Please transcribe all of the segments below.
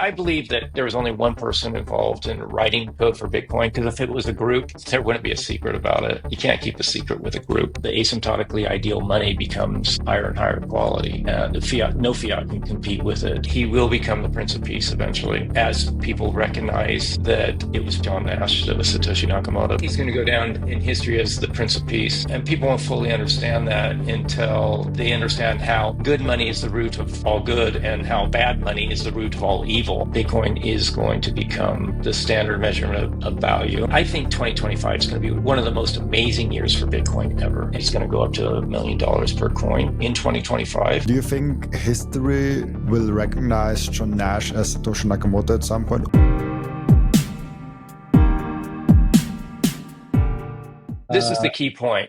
I believe that there was only one person involved in writing code for Bitcoin, because if it was a group, there wouldn't be a secret about it. You can't keep a secret with a group. The asymptotically ideal money becomes higher and higher quality, and no fiat can compete with it. He will become the Prince of Peace eventually, as people recognize that it was John Nash that was Satoshi Nakamoto. He's going to go down in history as the Prince of Peace, and people won't fully understand that until they understand how good money is the root of all good and how bad money is the root of all evil. Bitcoin is going to become the standard measurement of value. I think 2025 is going to be one of the most amazing years for Bitcoin ever. It's going to go up to $1 million per coin in 2025. Do you think history will recognize John Nash as Satoshi Nakamoto at some point? This is the key point.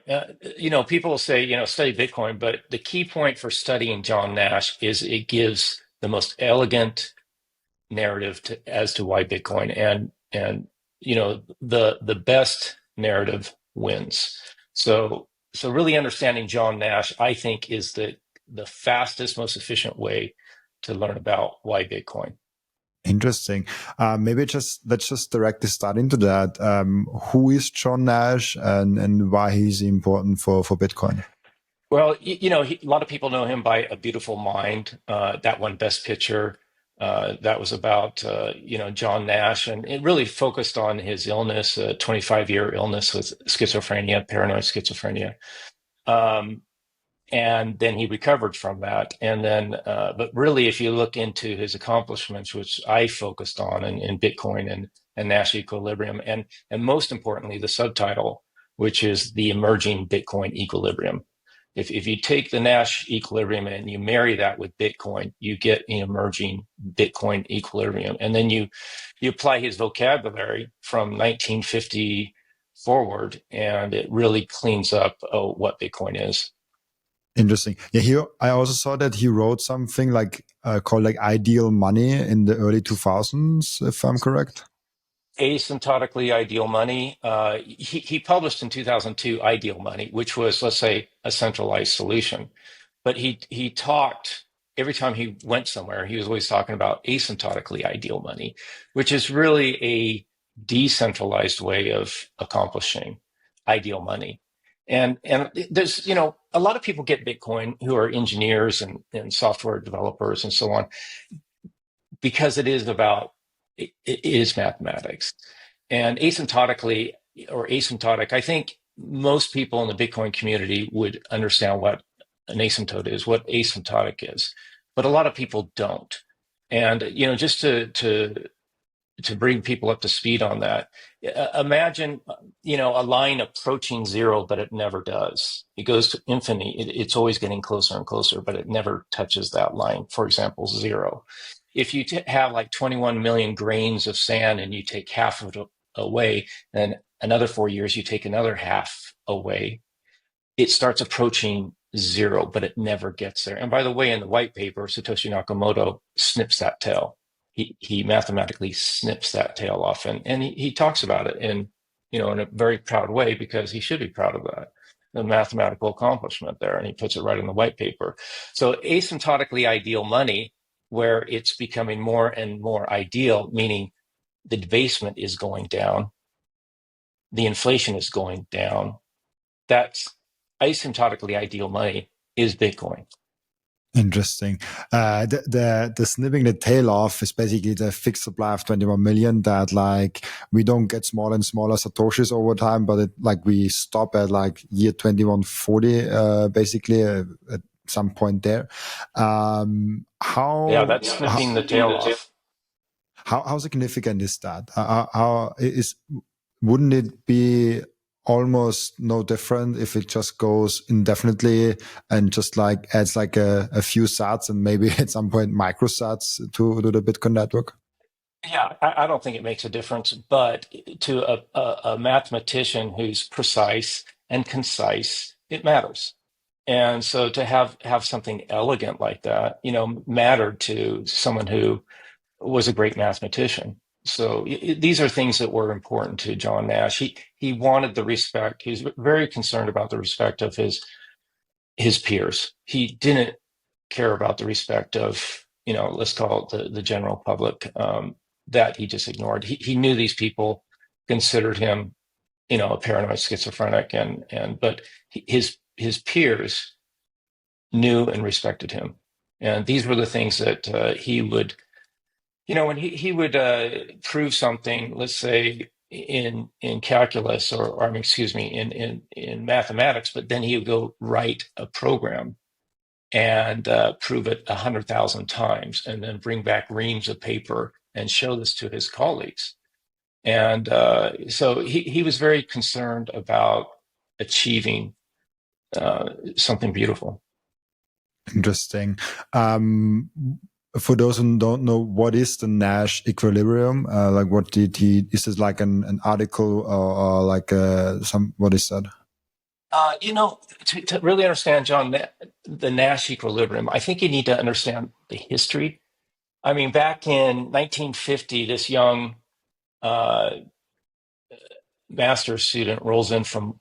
People will say, study Bitcoin, but the key point for studying John Nash is it gives the most elegant narrative as to why Bitcoin and the best narrative wins. So really understanding John Nash, I think, is the fastest, most efficient way to learn about why Bitcoin. Interesting. Maybe let's just directly start into that. Who is John Nash and why he's important for Bitcoin? Well, a lot of people know him by A Beautiful Mind, that won Best Picture. That was about, John Nash, and it really focused on his illness, a 25-year illness with schizophrenia, paranoid schizophrenia. And then he recovered from that. And then, but really, if you look into his accomplishments, which I focused on in Bitcoin and Nash Equilibrium, and most importantly, the subtitle, which is the emerging Bitcoin equilibrium. If you take the Nash equilibrium and you marry that with Bitcoin, you get an emerging Bitcoin equilibrium. And then you apply his vocabulary from 1950 forward, and it really cleans up what Bitcoin is. Interesting. Yeah, I also saw that he wrote something called Ideal Money in the early 2000s, if I'm correct. Asymptotically ideal money. He published in 2002 Ideal Money, which was, let's say, a centralized solution. But he talked, every time he went somewhere, he was always talking about asymptotically ideal money, which is really a decentralized way of accomplishing ideal money. And there's, a lot of people get Bitcoin who are engineers and software developers and so on, because it is mathematics. And asymptotically or asymptotic, I think most people in the Bitcoin community would understand what an asymptote is, what asymptotic is, but a lot of people don't. And, just to bring people up to speed on that, imagine, a line approaching zero, but it never does. It goes to infinity. It's always getting closer and closer, but it never touches that line. For example, zero. If you have like 21 million grains of sand and you take half of it away, then another 4 years, you take another half away, it starts approaching zero, but it never gets there. And by the way, in the white paper, Satoshi Nakamoto snips that tail. He mathematically snips that tail off, and he talks about it in a very proud way, because he should be proud of that, the mathematical accomplishment there, and he puts it right in the white paper. So asymptotically ideal money, where it's becoming more and more ideal, meaning the debasement is going down, the inflation is going down. That's asymptotically ideal money is Bitcoin. Interesting. The snipping the tail off is basically the fixed supply of 21 million, that we don't get smaller and smaller Satoshis over time, but we stop at year 2140, basically at some point there. That's snipping the tail off. How significant is that? Wouldn't it be almost no different if it just goes indefinitely and just adds a few sats and maybe at some point microsats to the Bitcoin network? Yeah, I don't think it makes a difference, but to a mathematician who's precise and concise, it matters. And so to have something elegant like that, mattered to someone who was a great mathematician. So these are things that were important to John Nash. He wanted the respect. He was very concerned about the respect of his peers. He didn't care about the respect of let's call it the general public, that he just ignored. He knew these people considered him, a paranoid schizophrenic, but his peers knew and respected him. And these were the things that he would, when he would prove something, let's say in calculus, or I mean, excuse me, in mathematics, but then he would go write a program and prove it 100,000 times, and then bring back reams of paper and show this to his colleagues. And so he was very concerned about achieving something beautiful. Interesting. For those who don't know, what is the Nash Equilibrium? Like, what did he? Is this like an article, or like what is that? To really understand, John, the Nash Equilibrium, I think you need to understand the history. I mean, back in 1950, this young master's student rolls in from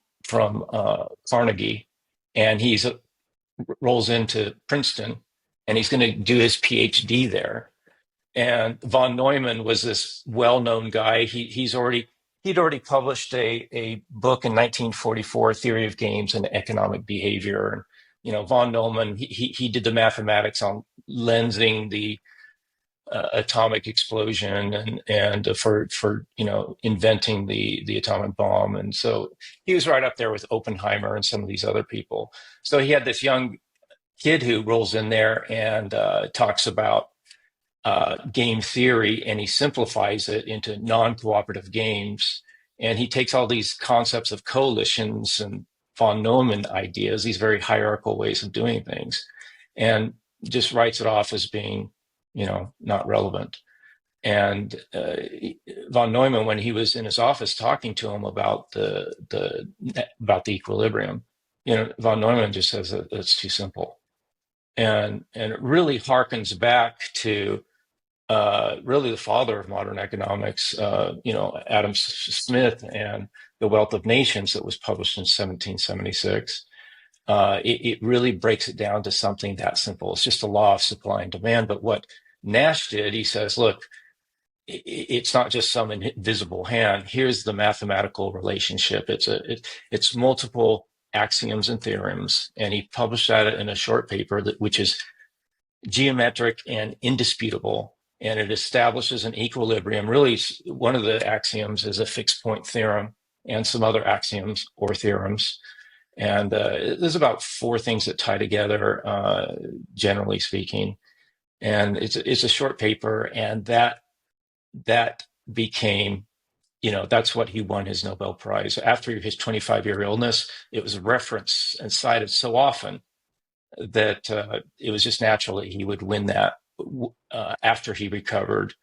Carnegie, and he's rolls into Princeton, and he's going to do his PhD there. And von Neumann was this well-known guy. He'd already published a book in 1944, Theory of Games and Economic Behavior. And von Neumann, he did the mathematics on lensing the atomic explosion, and for inventing the atomic bomb. And so he was right up there with Oppenheimer and some of these other people. So he had this young kid who rolls in there and talks about game theory, and he simplifies it into non-cooperative games. And he takes all these concepts of coalitions and von Neumann ideas, these very hierarchical ways of doing things, and just writes it off as being, not relevant. And von Neumann, when he was in his office talking to him about the equilibrium, von Neumann just says that it's too simple. And it really harkens back to really the father of modern economics, Adam Smith, and The Wealth of Nations, that was published in 1776. It really breaks it down to something that simple. It's just a law of supply and demand. But what Nash did, he says, look, it's not just some invisible hand. Here's the mathematical relationship. It's multiple axioms and theorems, and he published that in a short paper which is geometric and indisputable, and it establishes an equilibrium. Really, one of the axioms is a fixed point theorem, and some other axioms or theorems. And there's about 4 things that tie together, generally speaking. And it's a short paper, and that became, that's what he won his Nobel Prize. After his 25-year illness, it was referenced and cited so often that it was just natural that he would win that after he recovered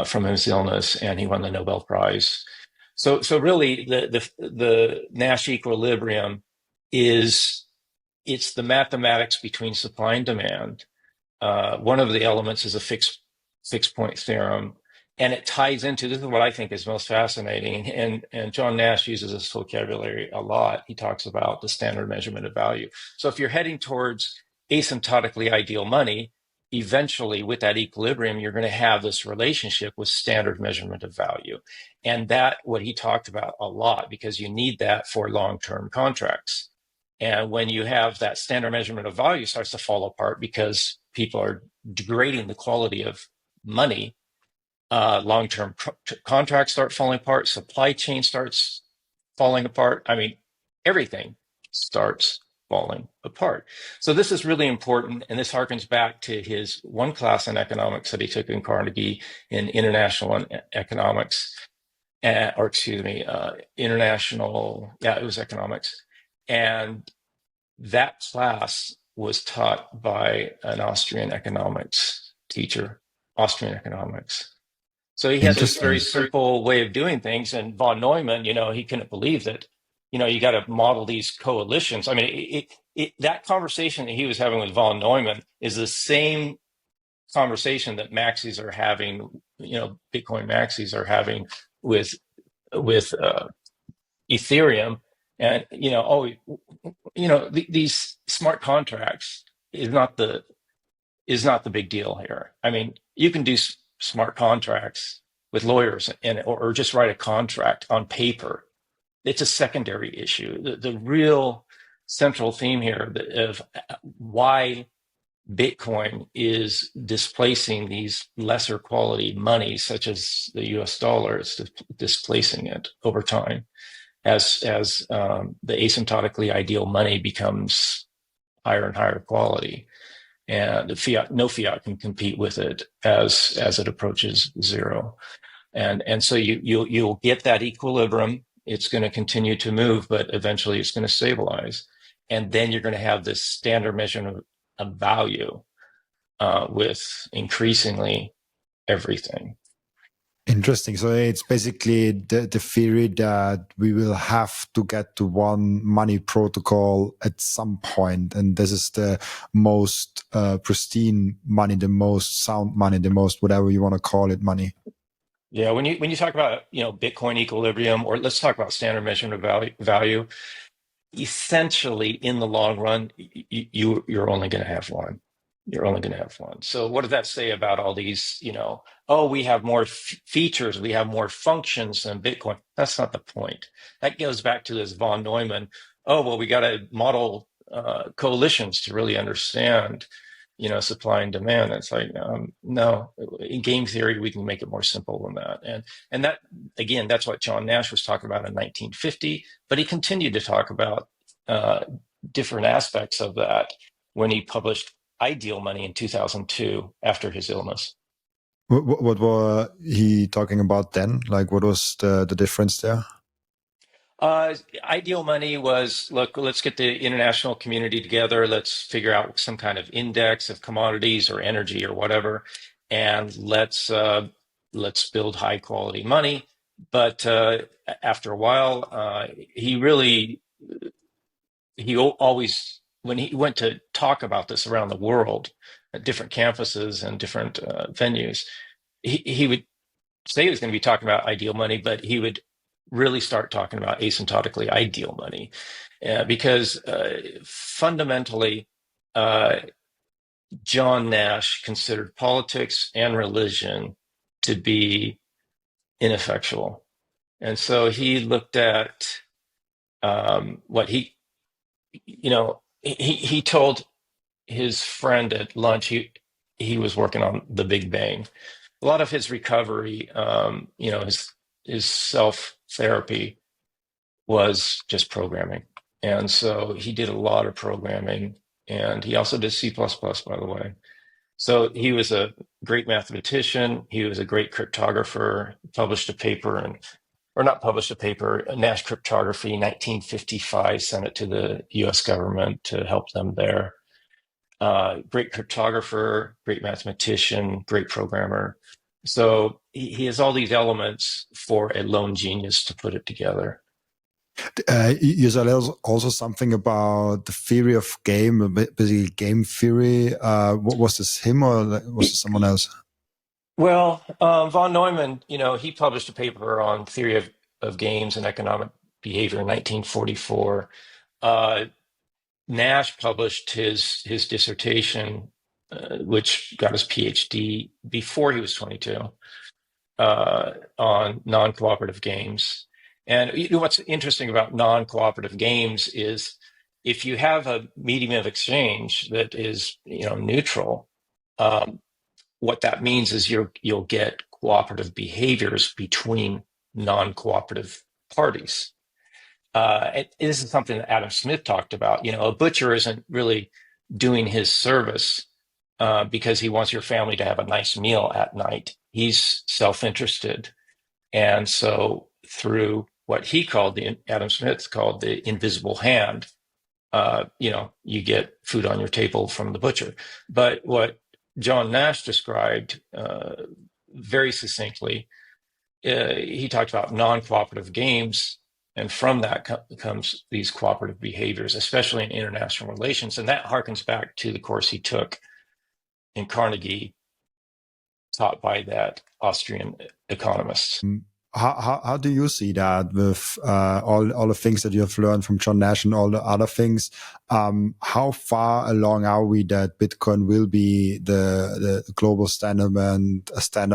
from his illness, and he won the Nobel Prize. So really, the Nash equilibrium it's the mathematics between supply and demand. One of the elements is a fixed point theorem, and it ties into, this is what I think is most fascinating, and John Nash uses this vocabulary a lot. He talks about the standard measurement of value. So if you're heading towards asymptotically ideal money, eventually with that equilibrium, you're going to have this relationship with standard measurement of value. And that, what he talked about a lot, because you need that for long-term contracts. And when you have that standard measurement of value starts to fall apart because people are degrading the quality of money, long-term contracts start falling apart, supply chain starts falling apart. I mean, everything starts falling apart. So this is really important, and this harkens back to his one class in economics that he took in Carnegie in international economics, international, it was economics. And that class was taught by an Austrian economics teacher, Austrian economics. So he had this very simple way of doing things. And von Neumann, he couldn't believe that, you got to model these coalitions. I mean, that conversation that he was having with von Neumann is the same conversation that maxis are having, Bitcoin maxis are having with Ethereum. And, these smart contracts is not the is not the big deal here. I mean, you can do smart contracts with lawyers or just write a contract on paper. It's a secondary issue. The real central theme here of why Bitcoin is displacing these lesser quality monies, such as the US dollar, is displacing it over time as the asymptotically ideal money becomes higher and higher quality, and no fiat can compete with it as it approaches zero, and so you'll get that equilibrium. It's going to continue to move, but eventually it's going to stabilize, and then you're going to have this standard measurement of value with increasingly everything. Interesting. So it's basically the theory that we will have to get to one money protocol at some point, and this is the most pristine money, the most sound money, the most whatever you want to call it money. Yeah, when you talk about Bitcoin equilibrium, or let's talk about standard measurement of value, essentially in the long run, you're only going to have one. You're only going to have one. So what does that say about all these? Oh, we have more features, we have more functions than Bitcoin. That's not the point. That goes back to this von Neumann. Oh, well, we got to model coalitions to really understand supply and demand. It's like, no, in game theory, we can make it more simple than that. And that, again, that's what John Nash was talking about in 1950, but he continued to talk about different aspects of that when he published Ideal Money in 2002 after his illness. What were he talking about then? Like, what was the difference there? Ideal Money was, look, let's get the international community together. Let's figure out some kind of index of commodities or energy or whatever, and let's build high quality money. But after a while, he always, when he went to talk about this around the world at different campuses and different venues, he would say he was going to be talking about ideal money, but he would really start talking about asymptotically ideal money, because fundamentally, John Nash considered politics and religion to be ineffectual. And so he looked at what he told his friend at lunch, he was working on the Big Bang. A lot of his recovery, his self therapy was just programming. And so he did a lot of programming, and he also did C++, by the way. So he was a great mathematician. He was a great cryptographer, published a paper not published a paper, Nash Cryptography, 1955, sent it to the US government to help them there. Great cryptographer, great mathematician, great programmer. So he has all these elements for a lone genius to put it together. You said also something about the theory of game, basically game theory. What was this, him or was it someone else? Well, von Neumann, he published a paper on theory of games and economic behavior in 1944. Nash published his dissertation, which got his PhD before he was 22, on non-cooperative games. And what's interesting about non-cooperative games is if you have a medium of exchange that is neutral, what that means is you'll get cooperative behaviors between non-cooperative parties. This is something that Adam Smith talked about. A butcher isn't really doing his service because he wants your family to have a nice meal at night. He's self-interested. And so through what Adam Smith called the invisible hand, you get food on your table from the butcher. But what John Nash described very succinctly, he talked about non-cooperative games, and from that comes these cooperative behaviors, especially in international relations. And that harkens back to the course he took in Carnegie, taught by that Austrian economist. how do you see that with all the things that you have learned from John Nash and all the other things? How far along are we that Bitcoin will be the global standard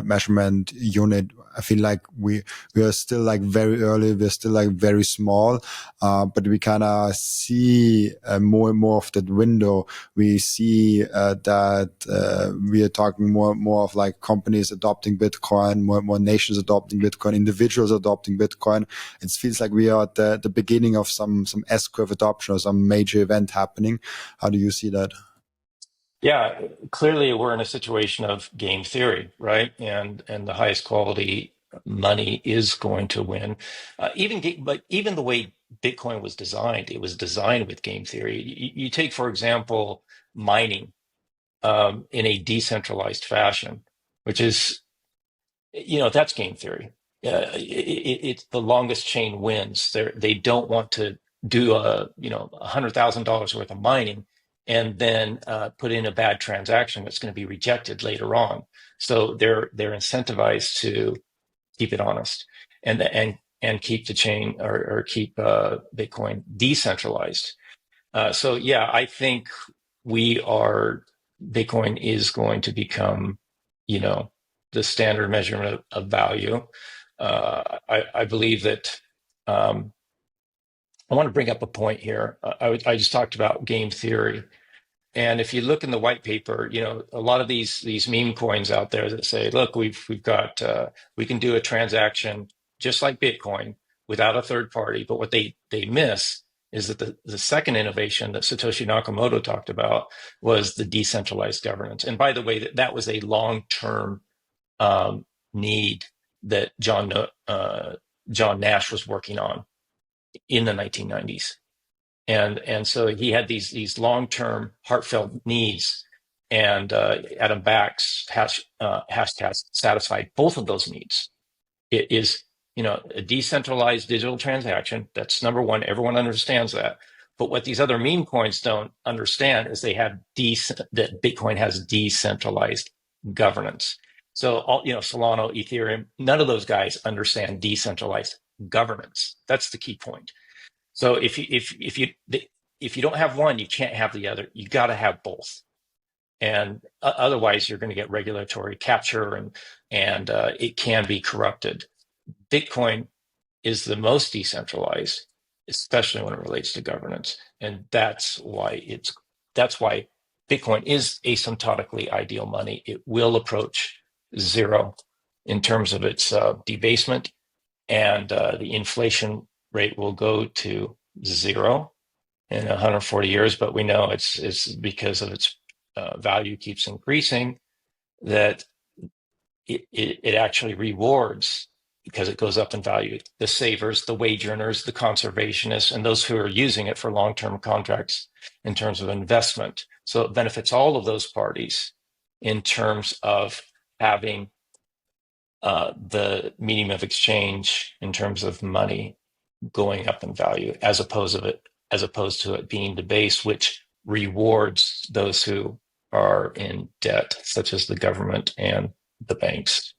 measurement unit? I feel like we are still like very early. We're still like very small, but we kind of see more and more of that window. We see that we are talking more of like companies adopting Bitcoin, more nations adopting Bitcoin, individuals adopting Bitcoin. It feels like we are at the beginning of some S-curve adoption or some major event happening. How do you see that? Yeah, clearly we're in a situation of game theory, right? And the highest quality money is going to win. But even the way Bitcoin was designed, it was designed with game theory. You take, for example, mining in a decentralized fashion, which is, that's game theory. It's the longest chain wins. They don't want to do $100,000 worth of mining and then put in a bad transaction that's going to be rejected later on. So they're incentivized to keep it honest and keep the chain or keep Bitcoin decentralized. So yeah, I think Bitcoin is going to become, the standard measurement of value. I believe that I want to bring up a point here. I just talked about game theory. And if you look in the white paper, a lot of these meme coins out there that say, look, we've got we can do a transaction just like Bitcoin without a third party. But what they miss is that the second innovation that Satoshi Nakamoto talked about was the decentralized governance. And by the way, that was a long-term need that John Nash was working on in the 1990s. And so he had these long-term heartfelt needs, and Adam Bax has satisfied both of those needs. It is, a decentralized digital transaction. That's number one. Everyone understands that. But what these other meme coins don't understand is that Bitcoin has decentralized governance. So Solana, Ethereum, none of those guys understand decentralized governance. That's the key point. So if you don't have one, you can't have the other. You got to have both, and otherwise you're going to get regulatory capture, and it can be corrupted. Bitcoin is the most decentralized, especially when it relates to governance, and that's why Bitcoin is asymptotically ideal money. It will approach zero in terms of its debasement, and the inflation rate will go to zero in 140 years. But we know it's because of its value keeps increasing that it actually rewards, because it goes up in value, the savers, the wage earners, the conservationists, and those who are using it for long-term contracts in terms of investment. So it benefits all of those parties in terms of having the medium of exchange in terms of money going up in value, as opposed to it being debased, which rewards those who are in debt, such as the government and the banks.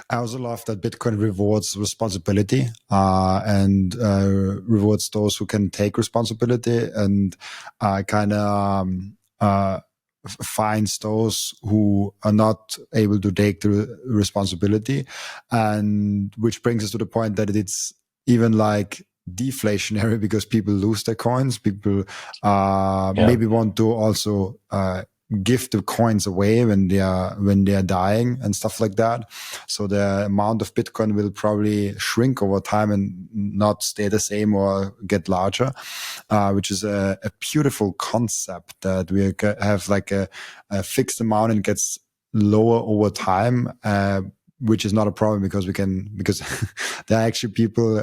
I also love that Bitcoin rewards responsibility and rewards those who can take responsibility, and kind of finds those who are not able to take the responsibility. And which brings us to the point that it's even like deflationary, because people lose their coins. People maybe want to also give the coins away when they are dying and stuff like that. So the amount of Bitcoin will probably shrink over time and not stay the same or get larger, which is a beautiful concept, that we have like a fixed amount and gets lower over time, which is not a problem, because there are actually people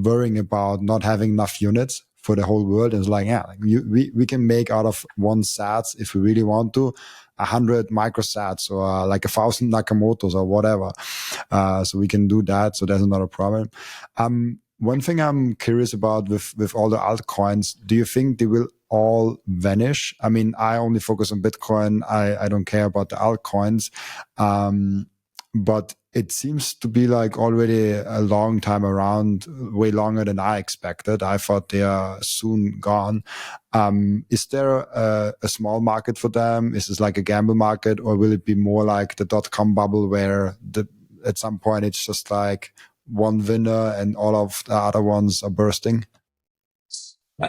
worrying about not having enough units for the whole world. And it's like, we can make out of one sats, if we really want to, 100 microsats or like 1,000 Nakamotos or whatever. So we can do that. So that's not a problem. One thing I'm curious about with all the altcoins, do you think they will all vanish? I mean, I only focus on Bitcoin. I don't care about the altcoins. But it seems to be like already a long time around, way longer than I expected. I thought they are soon gone. Is there a small market for them? Is this like a gamble market, or will it be more like the dot-com bubble where at some point it's just like one winner and all of the other ones are bursting?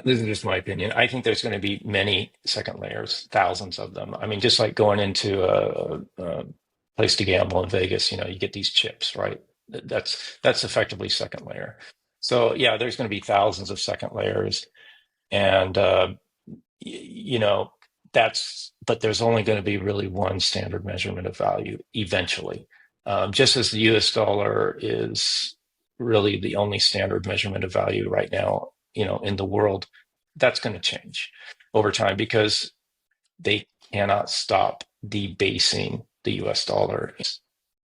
This is just my opinion. I think there's going to be many second layers, thousands of them. I mean, just like going into a place to gamble in Vegas, you get these chips, right? That's effectively second layer. So yeah, there's going to be thousands of second layers, and you know but there's only going to be really one standard measurement of value eventually. Just as the US dollar is really the only standard measurement of value right now, in the world, that's going to change over time because they cannot stop debasing the US dollar.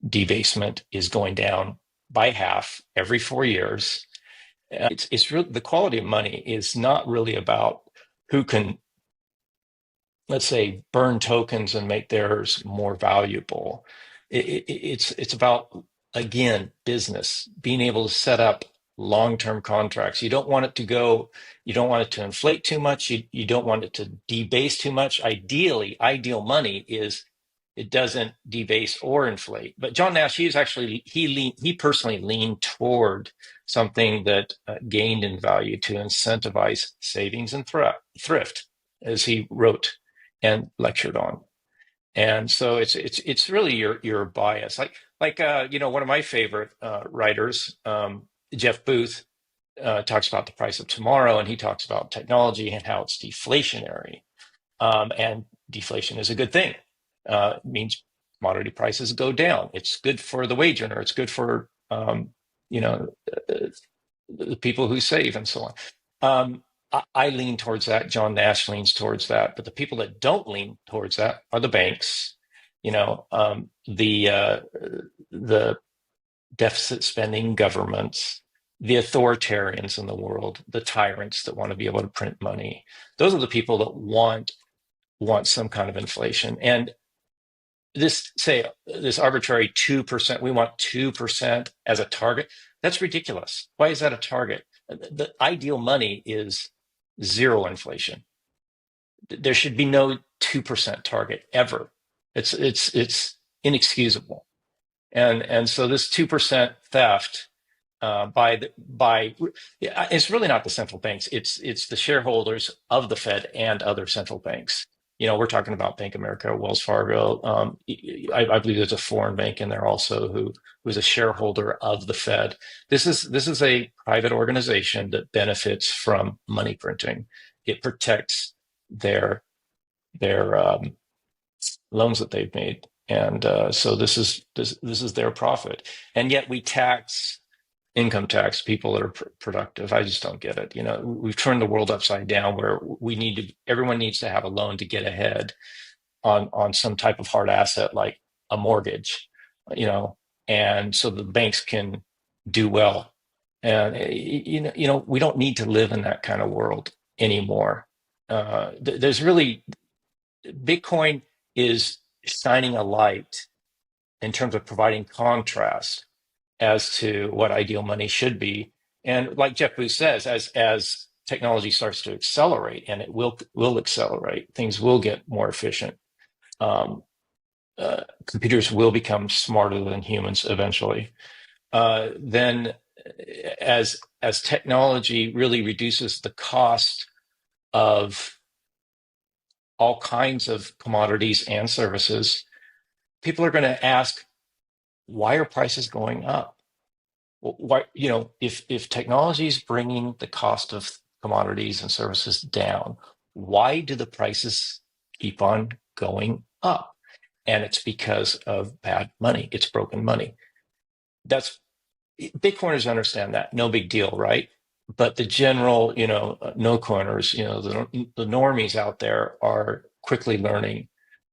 Debasement is going down by half every 4 years. It's really, the quality of money is not really about who can, let's say, burn tokens and make theirs more valuable. It's about, again, business, being able to set up long-term contracts. You don't want it to inflate too much. You don't want it to debase too much. Ideal money is it doesn't debase or inflate. But John Nash, he personally leaned toward something that gained in value to incentivize savings and thrift, as he wrote and lectured on. And so it's really your bias. One of my favorite writers, Jeff Booth, talks about the price of tomorrow, and he talks about technology and how it's deflationary. And deflation is a good thing. It means commodity prices go down. It's good for the wage earner. It's good for the people who save and so on. I lean towards that. John Nash leans towards that. But the people that don't lean towards that are the banks. The deficit spending governments, the authoritarians in the world, the tyrants that want to be able to print money. Those are the people that want some kind of inflation. And this arbitrary 2%, we want 2% as a target. That's ridiculous. Why is that a target? The ideal money is zero inflation. There should be no 2% target ever. It's inexcusable. And so this 2% theft it's really not the central banks. It's the shareholders of the Fed and other central banks. We're talking about Bank of America, Wells Fargo. I believe there's a foreign bank in there also who is a shareholder of the Fed. This is a private organization that benefits from money printing. It protects their loans that they've made, and so this is their profit. And yet we income tax people that are productive. I just don't get it. We've turned the world upside down where everyone needs to have a loan to get ahead on some type of hard asset like a mortgage, and so the banks can do well. And we don't need to live in that kind of world anymore. There's really, Bitcoin is shining a light in terms of providing contrast as to what ideal money should be. And like Jeff Booth says, as technology starts to accelerate, and it will accelerate, things will get more efficient. Computers will become smarter than humans eventually. Then as technology really reduces the cost of all kinds of commodities and services, people are going to ask, why are prices going up? Why, if technology is bringing the cost of commodities and services down, why do the prices keep on going up? And it's because of bad money. It's broken money. Bitcoiners understand that. No big deal, right? But the general, no coiners, the normies out there are quickly learning,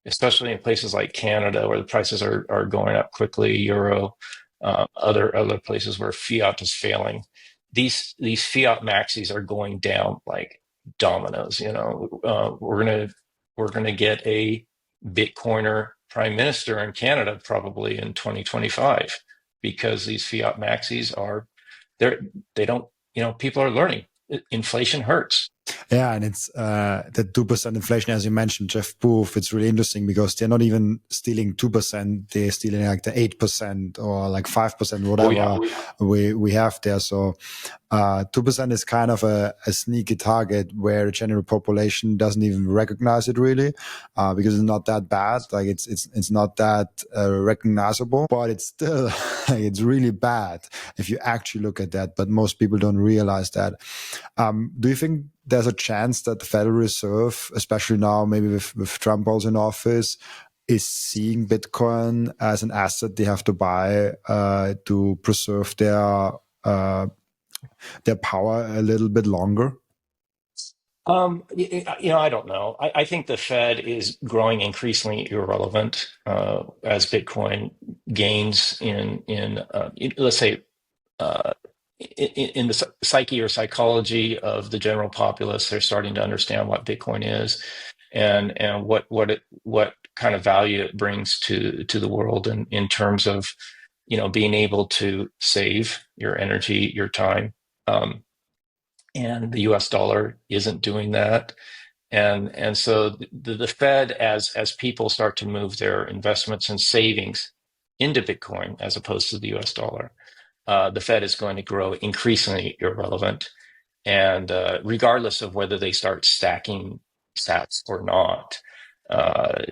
especially in places like Canada where the prices are going up quickly, euro, other places where fiat is failing. These fiat maxis are going down like dominoes. We're gonna get a Bitcoiner prime minister in Canada probably in 2025. because these fiat maxis are they don't, people are learning. Inflation hurts. Yeah, and it's the 2% inflation, as you mentioned, Jeff Booth. It's really interesting because they're not even stealing 2%; they're stealing like the 8% or like 5%, Oh yeah. whatever we have there. So 2% is kind of a sneaky target where the general population doesn't even recognize it really, because it's not that bad. Like it's not that recognizable, but it's still it's really bad if you actually look at that. But most people don't realize that. Do you think there's a chance that the Federal Reserve, especially now, maybe with Trump also in office, is seeing Bitcoin as an asset they have to buy to preserve their power a little bit longer? I don't know. I think the Fed is growing increasingly irrelevant as Bitcoin gains let's say, in the psyche or psychology of the general populace. They're starting to understand what Bitcoin is, and what kind of value it brings to the world, in terms of being able to save your energy, your time. And the U.S. dollar isn't doing that. And so the Fed, as people start to move their investments and savings into Bitcoin as opposed to the U.S. dollar, the Fed is going to grow increasingly irrelevant. And regardless of whether they start stacking sats or not, uh,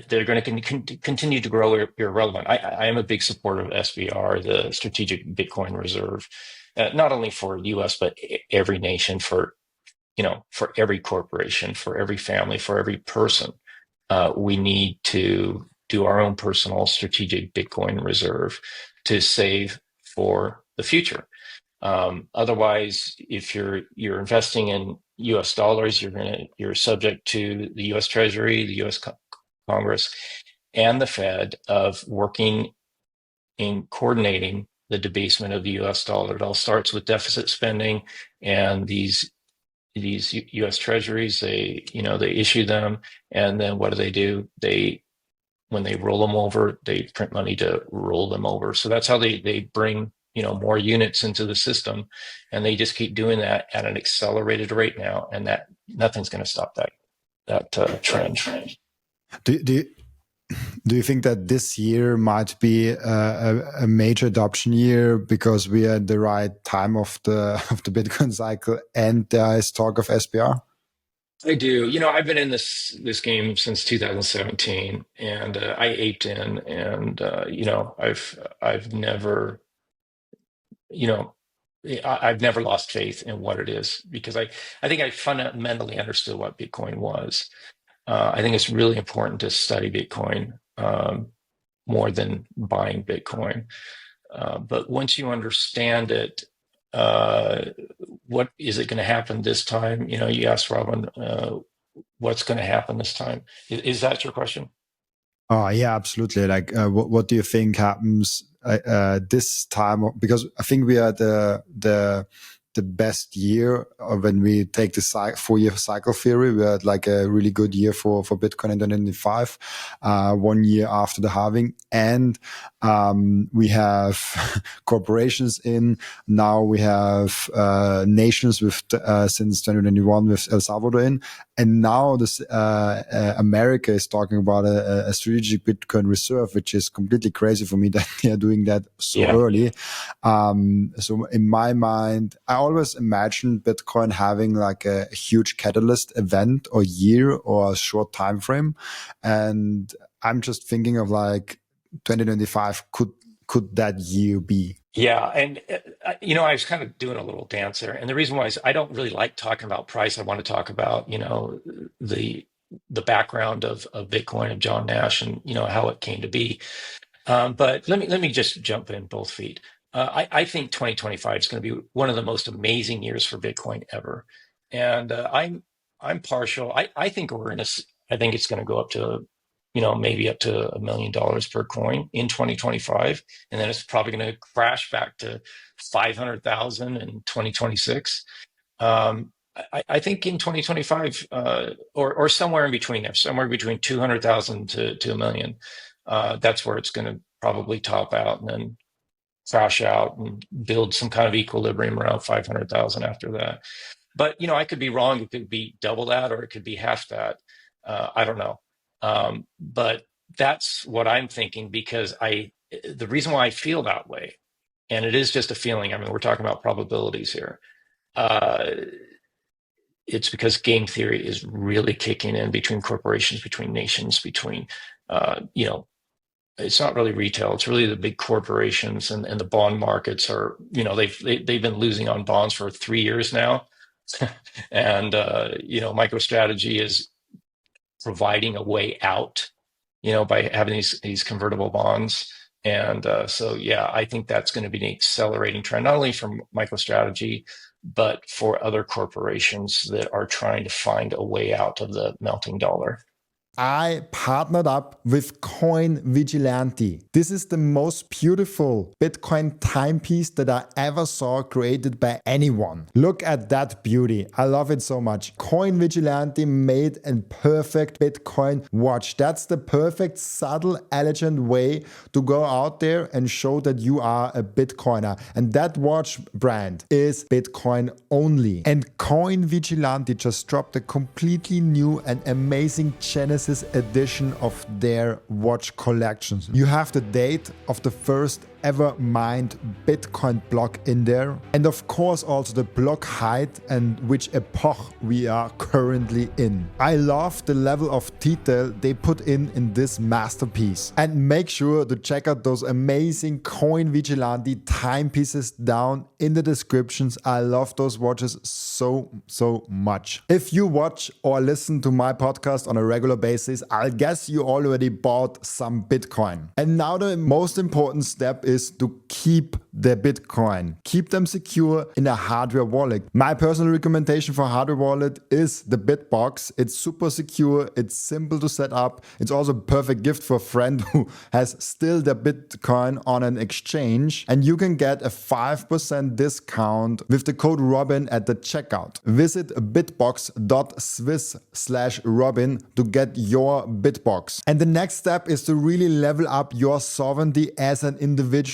they're going to continue to grow irrelevant. I am a big supporter of SBR, the Strategic Bitcoin Reserve, not only for the U.S. but every nation, for every corporation, for every family, for every person. We need to do our own personal strategic Bitcoin reserve to save for the future. Otherwise, if you're investing in U.S. dollars, you're subject to the U.S. Treasury, the U.S. Congress, and the Fed of working in coordinating the debasement of the U.S. dollar. It all starts with deficit spending, and these U.S. Treasuries, they issue them, and then what do? When they roll them over, they print money to roll them over. So that's how they bring more units into the system, and they just keep doing that at an accelerated rate now, and that nothing's going to stop that trend. Do you think that this year might be a major adoption year because we are at the right time of the Bitcoin cycle and there is talk of SBR? I do. I've been in this game since 2017, and I aped in, and I've never, I've never lost faith in what it is, because I think I fundamentally understood what Bitcoin was. I think it's really important to study Bitcoin more than buying Bitcoin. But once you understand it, what is it going to happen this time? You asked Robin, what's going to happen this time? Is that your question? Oh yeah, absolutely. Like, what do you think happens this time? Because I think we are the best year when we take the 4-year cycle theory. We had like a really good year for Bitcoin in 2025, 1 year after the halving, and we have corporations in. Now we have nations with since 2021 with El Salvador in, and now this America is talking about a strategic Bitcoin reserve, which is completely crazy for me that they are doing that so early. So in my mind, I always imagined Bitcoin having like a huge catalyst event or year or a short time frame, and I'm just thinking of like 2025 could that year be? Yeah, and I was kind of doing a little dance there, and the reason why is I don't really like talking about price. I want to talk about the background of Bitcoin, of John Nash, and how it came to be. But let me just jump in both feet. I think 2025 is going to be one of the most amazing years for Bitcoin ever, and I'm partial. I think I think it's going to go up to maybe up to $1 million per coin in 2025, and then it's probably going to crash back to 500,000 in 2026. I think in 2025, or somewhere in between there, somewhere between 200,000 to 1 million, that's where it's going to probably top out and then crash out and build some kind of equilibrium around 500,000 after that. But I could be wrong. It could be double that, or it could be half that. I don't know. But that's what I'm thinking, because the reason why I feel that way, and it is just a feeling. I mean, we're talking about probabilities here. Uh, it's because game theory is really kicking in between corporations, between nations, between, it's not really retail. It's really the big corporations, and the bond markets are, they've been losing on bonds for 3 years now. And, MicroStrategy is providing a way out, by having these convertible bonds. And so, yeah, I think that's going to be an accelerating trend, not only from MicroStrategy, but for other corporations that are trying to find a way out of the melting dollar. I partnered up with Coin Vigilante. This is the most beautiful Bitcoin timepiece that I ever saw created by anyone. Look at that beauty. I love it so much. Coin Vigilante made a perfect Bitcoin watch. That's the perfect, subtle, elegant way to go out there and show that you are a Bitcoiner. And that watch brand is Bitcoin only. And Coin Vigilante just dropped a completely new and amazing Genesis edition of their watch collections. You have the date of the first ever mined Bitcoin block in there, and of course also the block height and which epoch we are currently in. I love the level of detail they put in this masterpiece, and make sure to check out those amazing Coin Vigilante timepieces down in the descriptions. I love those watches so much. If you watch or listen to my podcast on a regular basis, I guess you already bought some Bitcoin. And now the most important step is to keep the Bitcoin. Keep them secure in a hardware wallet. My personal recommendation for hardware wallet is the BitBox. It's super secure. It's simple to set up. It's also a perfect gift for a friend who has still their Bitcoin on an exchange. And you can get a 5% discount with the code Robin at the checkout. Visit bitbox.swiss/Robin to get your BitBox. And the next step is to really level up your sovereignty as an individual.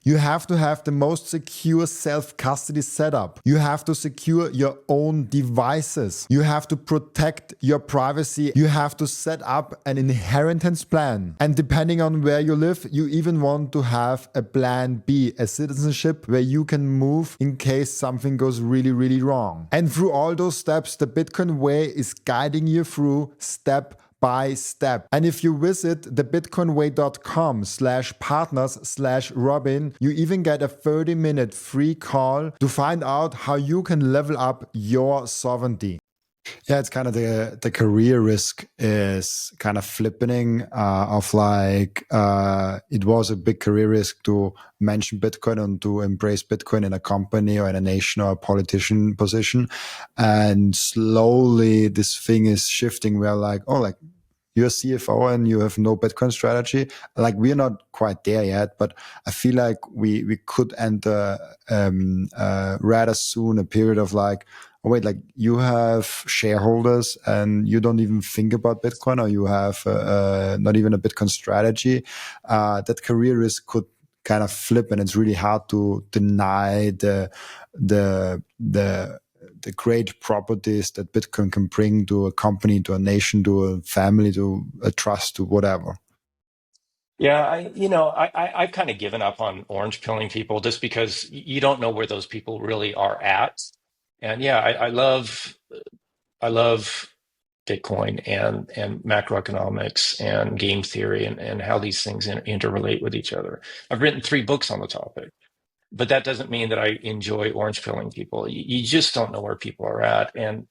You have to have the most secure self-custody setup. You have to secure your own devices. You have to protect your privacy. You have to set up an inheritance plan. And depending on where you live, you even want to have a plan B, a citizenship where you can move in case something goes really wrong. And through all those steps, the Bitcoin way is guiding you through step by step. And if you visit thebitcoinway.com/partners/Robin, you even get a 30-minute free call to find out how you can level up your sovereignty. Yeah, it's kind of the career risk is kind of flippening of like it was a big career risk to mention Bitcoin and to embrace Bitcoin in a company or in a nation or a politician position. And slowly this thing is shifting where like, oh, like you're a CFO and you have no Bitcoin strategy. Like we're not quite there yet, but I feel like we could enter rather soon a period of like, oh wait, like you have shareholders and you don't even think about Bitcoin, or you have not even a Bitcoin strategy. That career risk could kind of flip, and it's really hard to deny the great properties that Bitcoin can bring to a company, to a nation, to a family, to a trust, to whatever. Yeah, I've kind of given up on orange pilling people, just because you don't know where those people really are at. And yeah, I love Bitcoin and macroeconomics and game theory, and how these things interrelate with each other. I've written 3 books on the topic, but that doesn't mean that I enjoy orange pilling people. You just don't know where people are at, and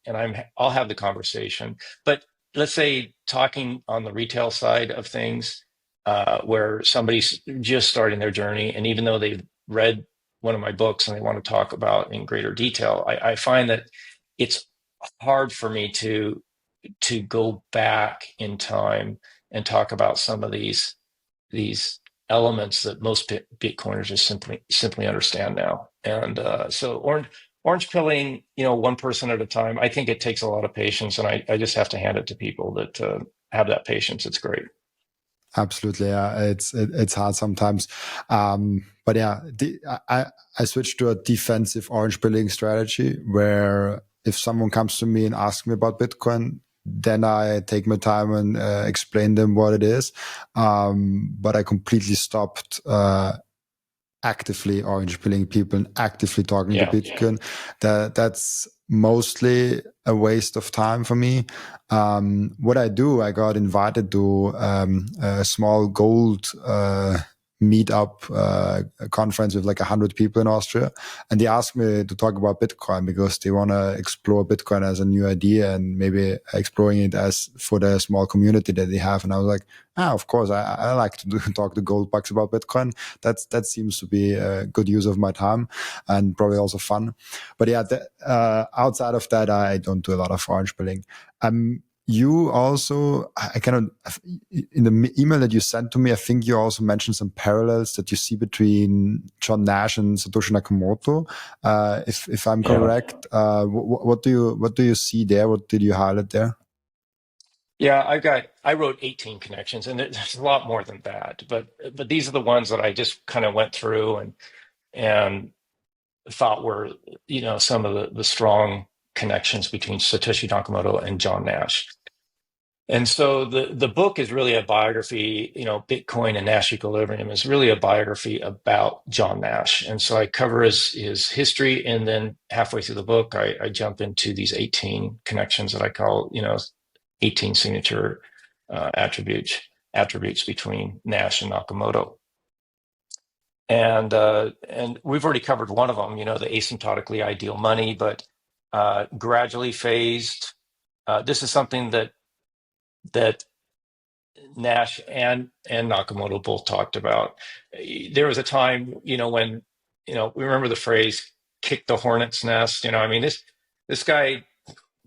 I'll have the conversation. But let's say talking on the retail side of things, where somebody's just starting their journey, and even though they've read one of my books and they want to talk about in greater detail, I find that it's hard for me to go back in time and talk about some of these elements that most Bitcoiners just simply understand now. And so orange pilling, one person at a time, I think it takes a lot of patience, and I just have to hand it to people that have that patience. It's great. Absolutely, yeah. It's hard sometimes, but yeah, I switched to a defensive orange pilling strategy where if someone comes to me and asks me about Bitcoin, then I take my time and explain them what it is. But I completely stopped actively orange pilling people and actively talking to Yeah. Bitcoin. That's mostly a waste of time for me. What I do, I got invited to a small gold meetup conference with like 100 people in Austria, and they asked me to talk about Bitcoin because they want to explore Bitcoin as a new idea and maybe exploring it as for the small community that they have. And I was like, of course, I like to talk to gold bugs about Bitcoin. That seems to be a good use of my time and probably also fun. But yeah, outside of that, I don't do a lot of orange pilling. You also, I cannot, in the email that you sent to me, I think you also mentioned some parallels that you see between John Nash and Satoshi Nakamoto. If I'm Yeah. correct, what do you see there? What did you highlight there? Yeah, I wrote 18 connections, and there's a lot more than that, but these are the ones that I just kind of went through and thought were, some of the strong connections between Satoshi Nakamoto and John Nash. And so the book is really a biography, Bitcoin and Nash Equilibrium is really a biography about John Nash. And so I cover his history, and then halfway through the book, I jump into these 18 connections that I call, 18 signature attributes between Nash and Nakamoto. And we've already covered one of them, the asymptotically ideal money, but gradually phased. This is something that Nash and Nakamoto both talked about. There was a time, when, we remember the phrase "kick the hornet's nest." I mean, this guy,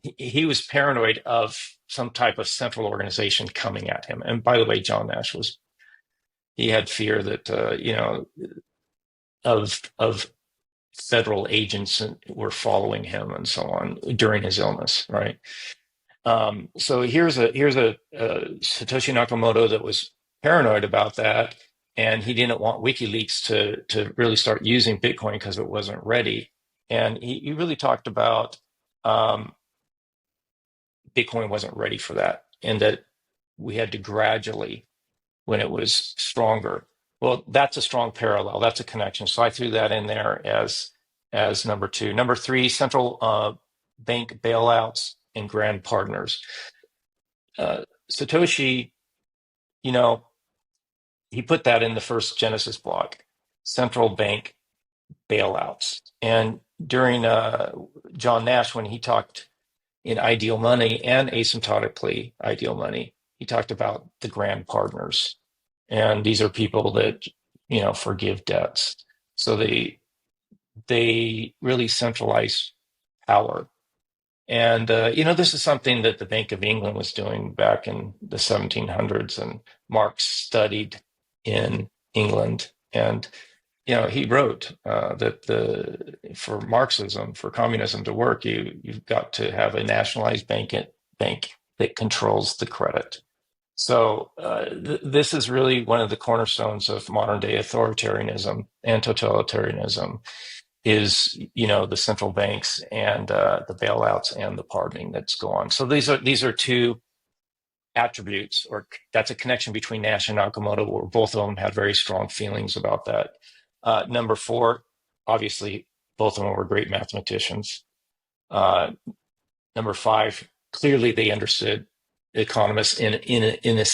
he was paranoid of some type of central organization coming at him. And by the way, John Nash he had fear that, of federal agents were following him and so on during his illness, right? So here's a Satoshi Nakamoto that was paranoid about that, and he didn't want WikiLeaks to really start using Bitcoin because it wasn't ready. And he really talked about Bitcoin wasn't ready for that, and that we had to gradually, when it was stronger. Well, that's a strong parallel. That's a connection. So I threw that in there as number two. Number three, central bank bailouts and grand partners. Satoshi, you know, he put that in the first Genesis block, central bank bailouts. And during John Nash, when he talked in Ideal Money and Asymptotically Ideal Money, he talked about the grand partners. And these are people that, forgive debts. So they really centralize power. And, this is something that the Bank of England was doing back in the 1700s, and Marx studied in England. And, he wrote that for Marxism, for communism to work, you've got to have a nationalized bank that controls the credit. So this is really one of the cornerstones of modern day authoritarianism and totalitarianism is, the central banks and the bailouts and the pardoning that's go on. So these are two attributes, or that's a connection between Nash and Nakamoto, where both of them had very strong feelings about that. Number four, obviously, both of them were great mathematicians. Number five, clearly they understood economists in a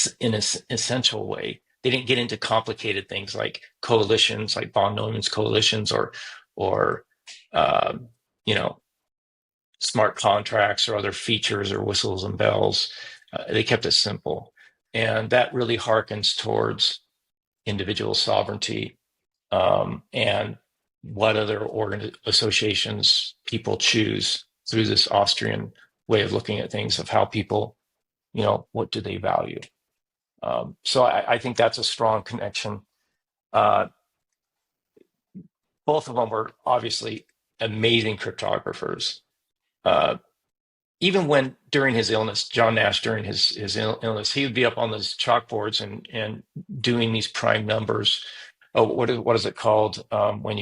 essential way. They didn't get into complicated things like coalitions, like von Neumann's coalitions, or uh, you know smart contracts or other features or whistles and bells. They kept it simple, and that really harkens towards individual sovereignty, and what other associations people choose through this Austrian way of looking at things, of how people, what do they value. So I think that's a strong connection. Uh, both of them were obviously amazing cryptographers. Uh, even when during his illness, John Nash during his illness, he would be up on those chalkboards and doing these prime numbers. Oh, what is it called when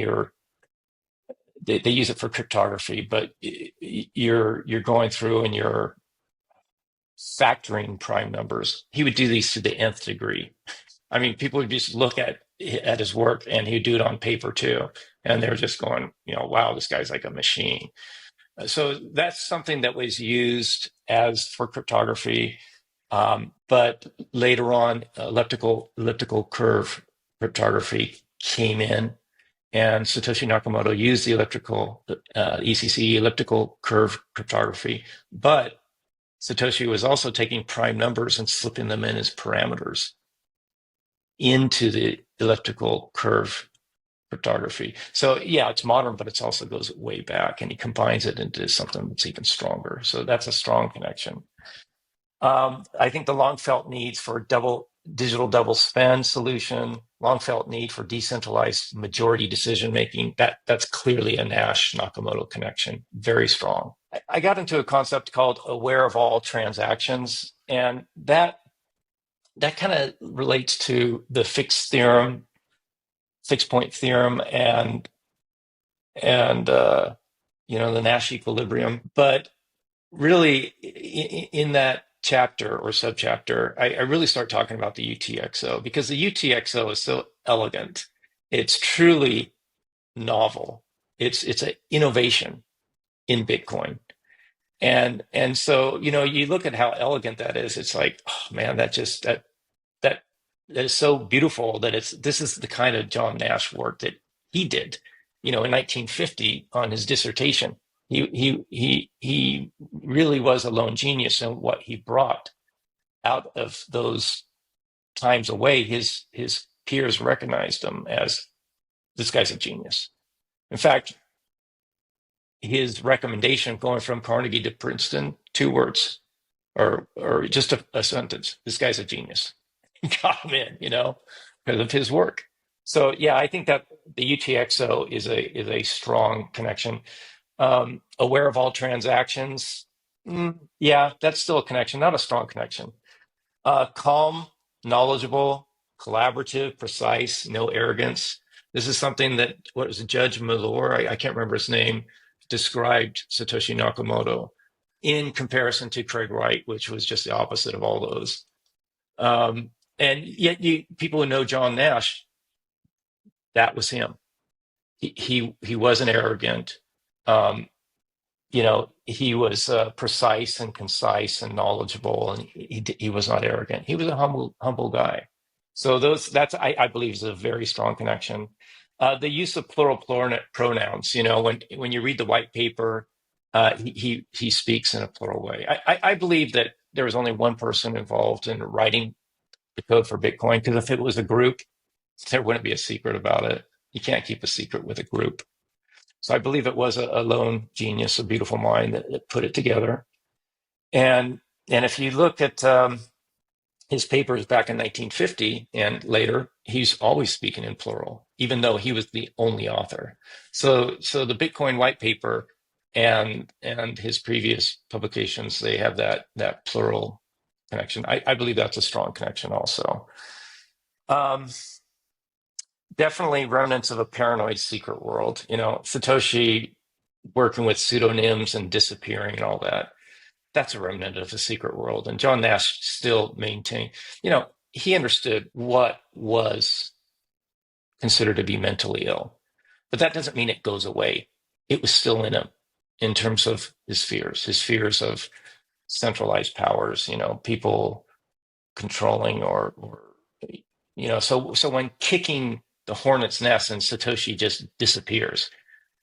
they use it for cryptography, but you're going through and you're factoring prime numbers. He would do these to the nth degree. I mean, people would just look at his work, and he would do it on paper too, and they were just going, wow, this guy's like a machine. So that's something that was used as for cryptography, but later on, elliptical curve cryptography came in, and Satoshi Nakamoto used the ECC, elliptical curve cryptography. But Satoshi was also taking prime numbers and slipping them in as parameters into the elliptical curve cryptography. So yeah, it's modern, but it also goes way back, and he combines it into something that's even stronger. So that's a strong connection. I think the long felt needs for digital double spend solution, long felt need for decentralized majority decision making, that's clearly a Nash Nakamoto connection, very strong. I got into a concept called aware of all transactions, and that kind of relates to the fixed point theorem, and the Nash equilibrium. But really, in that chapter or subchapter, I really start talking about the UTXO, because the UTXO is so elegant. It's truly novel. It's an innovation in Bitcoin. And so, you look at how elegant that is. It's like, oh man, that is so beautiful that this is the kind of John Nash work that he did, in 1950 on his dissertation. He really was a lone genius in what he brought out of those times away. His peers recognized him as, this guy's a genius. In fact, his recommendation going from Carnegie to Princeton, 2 words, or just a sentence, this guy's a genius. Got him in, because of his work. So yeah, I think that the UTXO is a strong connection. Aware of all transactions, yeah, that's still a connection, not a strong connection. Calm, knowledgeable, collaborative, precise, no arrogance. This is something that, what was it, Judge Malore, I can't remember his name, described Satoshi Nakamoto in comparison to Craig Wright, which was just the opposite of all those. And yet, people who know John Nash, that was him. He wasn't arrogant. He was precise and concise and knowledgeable, and he was not arrogant. He was a humble guy. So I believe is a very strong connection. The use of plural pronouns. When you read the white paper, he speaks in a plural way. I believe that there was only one person involved in writing the code for Bitcoin, because if it was a group, there wouldn't be a secret about it. You can't keep a secret with a group. So I believe it was a lone genius, a beautiful mind that put it together. And if you look at his papers back in 1950 and later, he's always speaking in plural, even though he was the only author. So the Bitcoin white paper and his previous publications, they have that plural connection. I believe that's a strong connection also. Definitely remnants of a paranoid secret world. Satoshi working with pseudonyms and disappearing and all that. That's a remnant of a secret world. And John Nash still maintained, he understood what was considered to be mentally ill. But that doesn't mean it goes away. It was still in him in terms of his fears of centralized powers, people controlling or so when kicking the hornet's nest and Satoshi just disappears,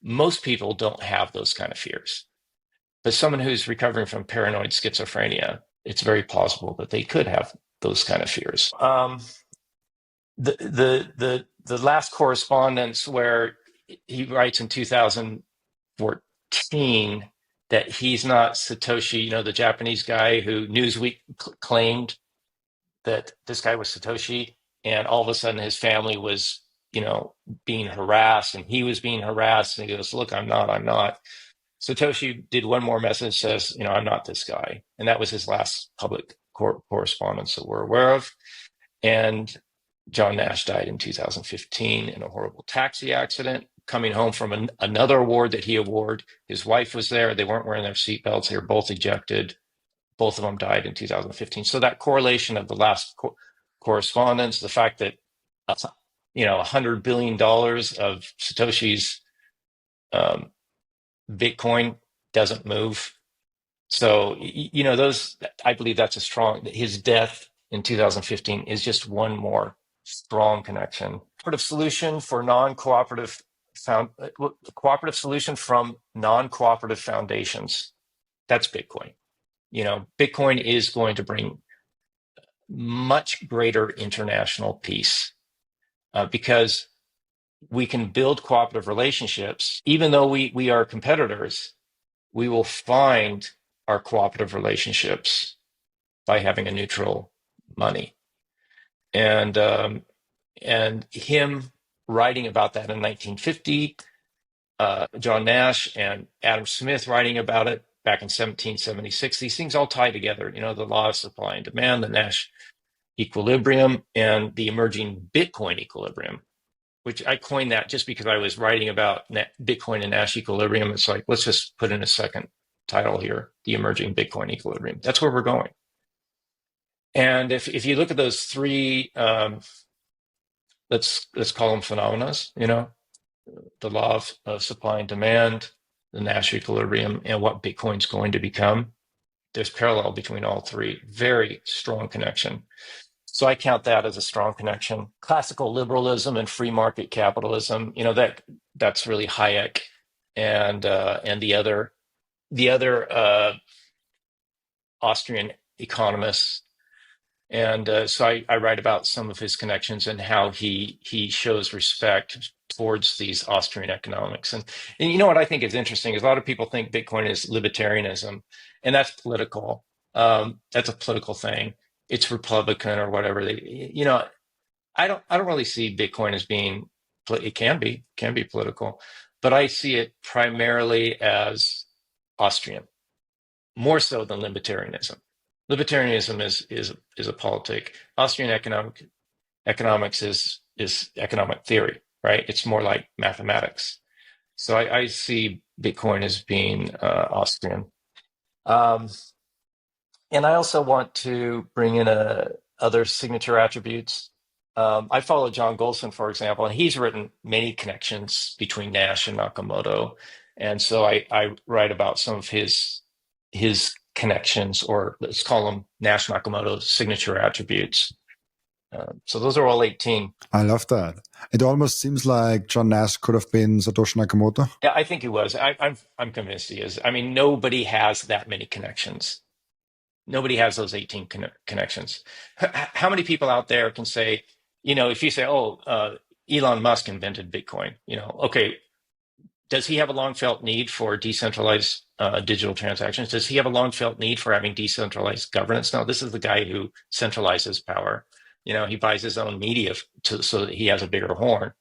most people don't have those kind of fears. But someone who's recovering from paranoid schizophrenia, it's very plausible that they could have those kind of fears. The last correspondence where he writes in 2014 that he's not Satoshi, the Japanese guy who Newsweek claimed that this guy was Satoshi, and all of a sudden his family was, being harassed, and he was being harassed, and he goes, look, I'm not. Satoshi did one more message, says, I'm not this guy. And that was his last public correspondence that we're aware of. And John Nash died in 2015 in a horrible taxi accident, coming home from another award that he awarded. His wife was there. They weren't wearing their seatbelts. They were both ejected. Both of them died in 2015. So that correlation of the last correspondence, the fact that, $100 billion of Satoshi's Bitcoin doesn't move. So, I believe that's his death in 2015 is just one more strong connection. Cooperative solution for non-cooperative cooperative solution from non-cooperative foundations. That's Bitcoin. Bitcoin is going to bring much greater international peace because we can build cooperative relationships. Even though we are competitors, we will find our cooperative relationships by having a neutral money. And him writing about that in 1950, John Nash and Adam Smith writing about it back in 1776, these things all tie together. The law of supply and demand, the Nash Equilibrium, and the emerging Bitcoin equilibrium, which I coined that just because I was writing about Bitcoin and Nash Equilibrium. It's like, let's just put in a second title here, the emerging Bitcoin equilibrium. That's where we're going. And if you look at those three, let's call them phenomena, the law of supply and demand, the Nash equilibrium, and what Bitcoin's going to become, there's parallel between all three. Very strong connection. So I count that as a strong connection. Classical liberalism and free market capitalism, that's really Hayek and the other Austrian economists. And so I write about some of his connections and how he shows respect towards these Austrian economics. And what I think is interesting is a lot of people think Bitcoin is libertarianism, and that's political. That's a political thing. It's Republican or whatever. I don't really see Bitcoin as being. It can be political, but I see it primarily as Austrian, more so than libertarianism. Libertarianism is a politic. Austrian economics is economic theory, right? It's more like mathematics. So I see Bitcoin as being Austrian. And I also want to bring in other signature attributes. I follow John Golson, for example, and he's written many connections between Nash and Nakamoto. And so I write about some of his connections, or let's call them Nash Nakamoto signature attributes. So those are all 18. I love that. It almost seems like John Nash could have been Satoshi Nakamoto. Yeah, I think he was. I'm convinced he is. I mean, nobody has that many connections. Nobody has those 18 connections. How many people out there can say, if you say, Elon Musk invented Bitcoin, okay, does he have a long felt need for decentralized digital transactions? Does he have a long felt need for having decentralized governance? No, this is the guy who centralizes power. He buys his own media so that he has a bigger horn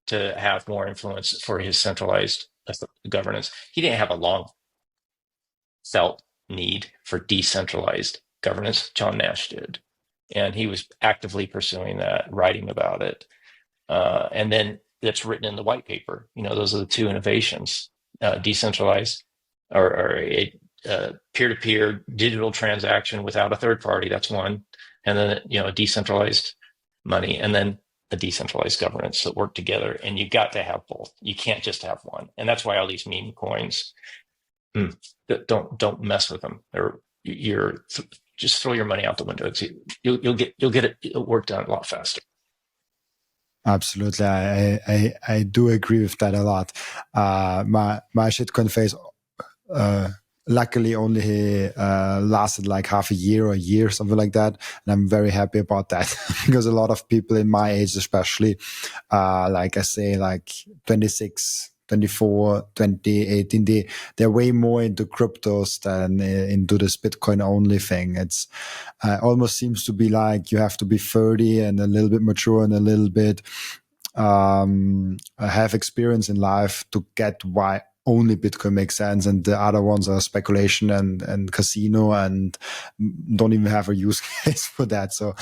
to have more influence for his centralized governance. He didn't have a long felt need for decentralized governance. John Nash did. And he was actively pursuing that, writing about it. And then that's written in the white paper. Those are the two innovations, decentralized or a peer-to-peer digital transaction without a third party. That's one. And then, a decentralized money, and then a decentralized governance that work together. And you got to have both. You can't just have one. And that's why all these meme coins, don't mess with them. Just throw your money out the window. You'll get it work done a lot faster. Absolutely, I do agree with that a lot. My shitcoin phase, luckily only lasted like half a year or a year, something like that, and I'm very happy about that because a lot of people in my age, especially, like I say, like 26. 24, 20, 18, they're way more into cryptos than into this Bitcoin only thing. It's almost seems to be like you have to be 30 and a little bit mature and a little bit have experience in life to get why only Bitcoin makes sense, and the other ones are speculation and casino, and don't even have a use case for that. So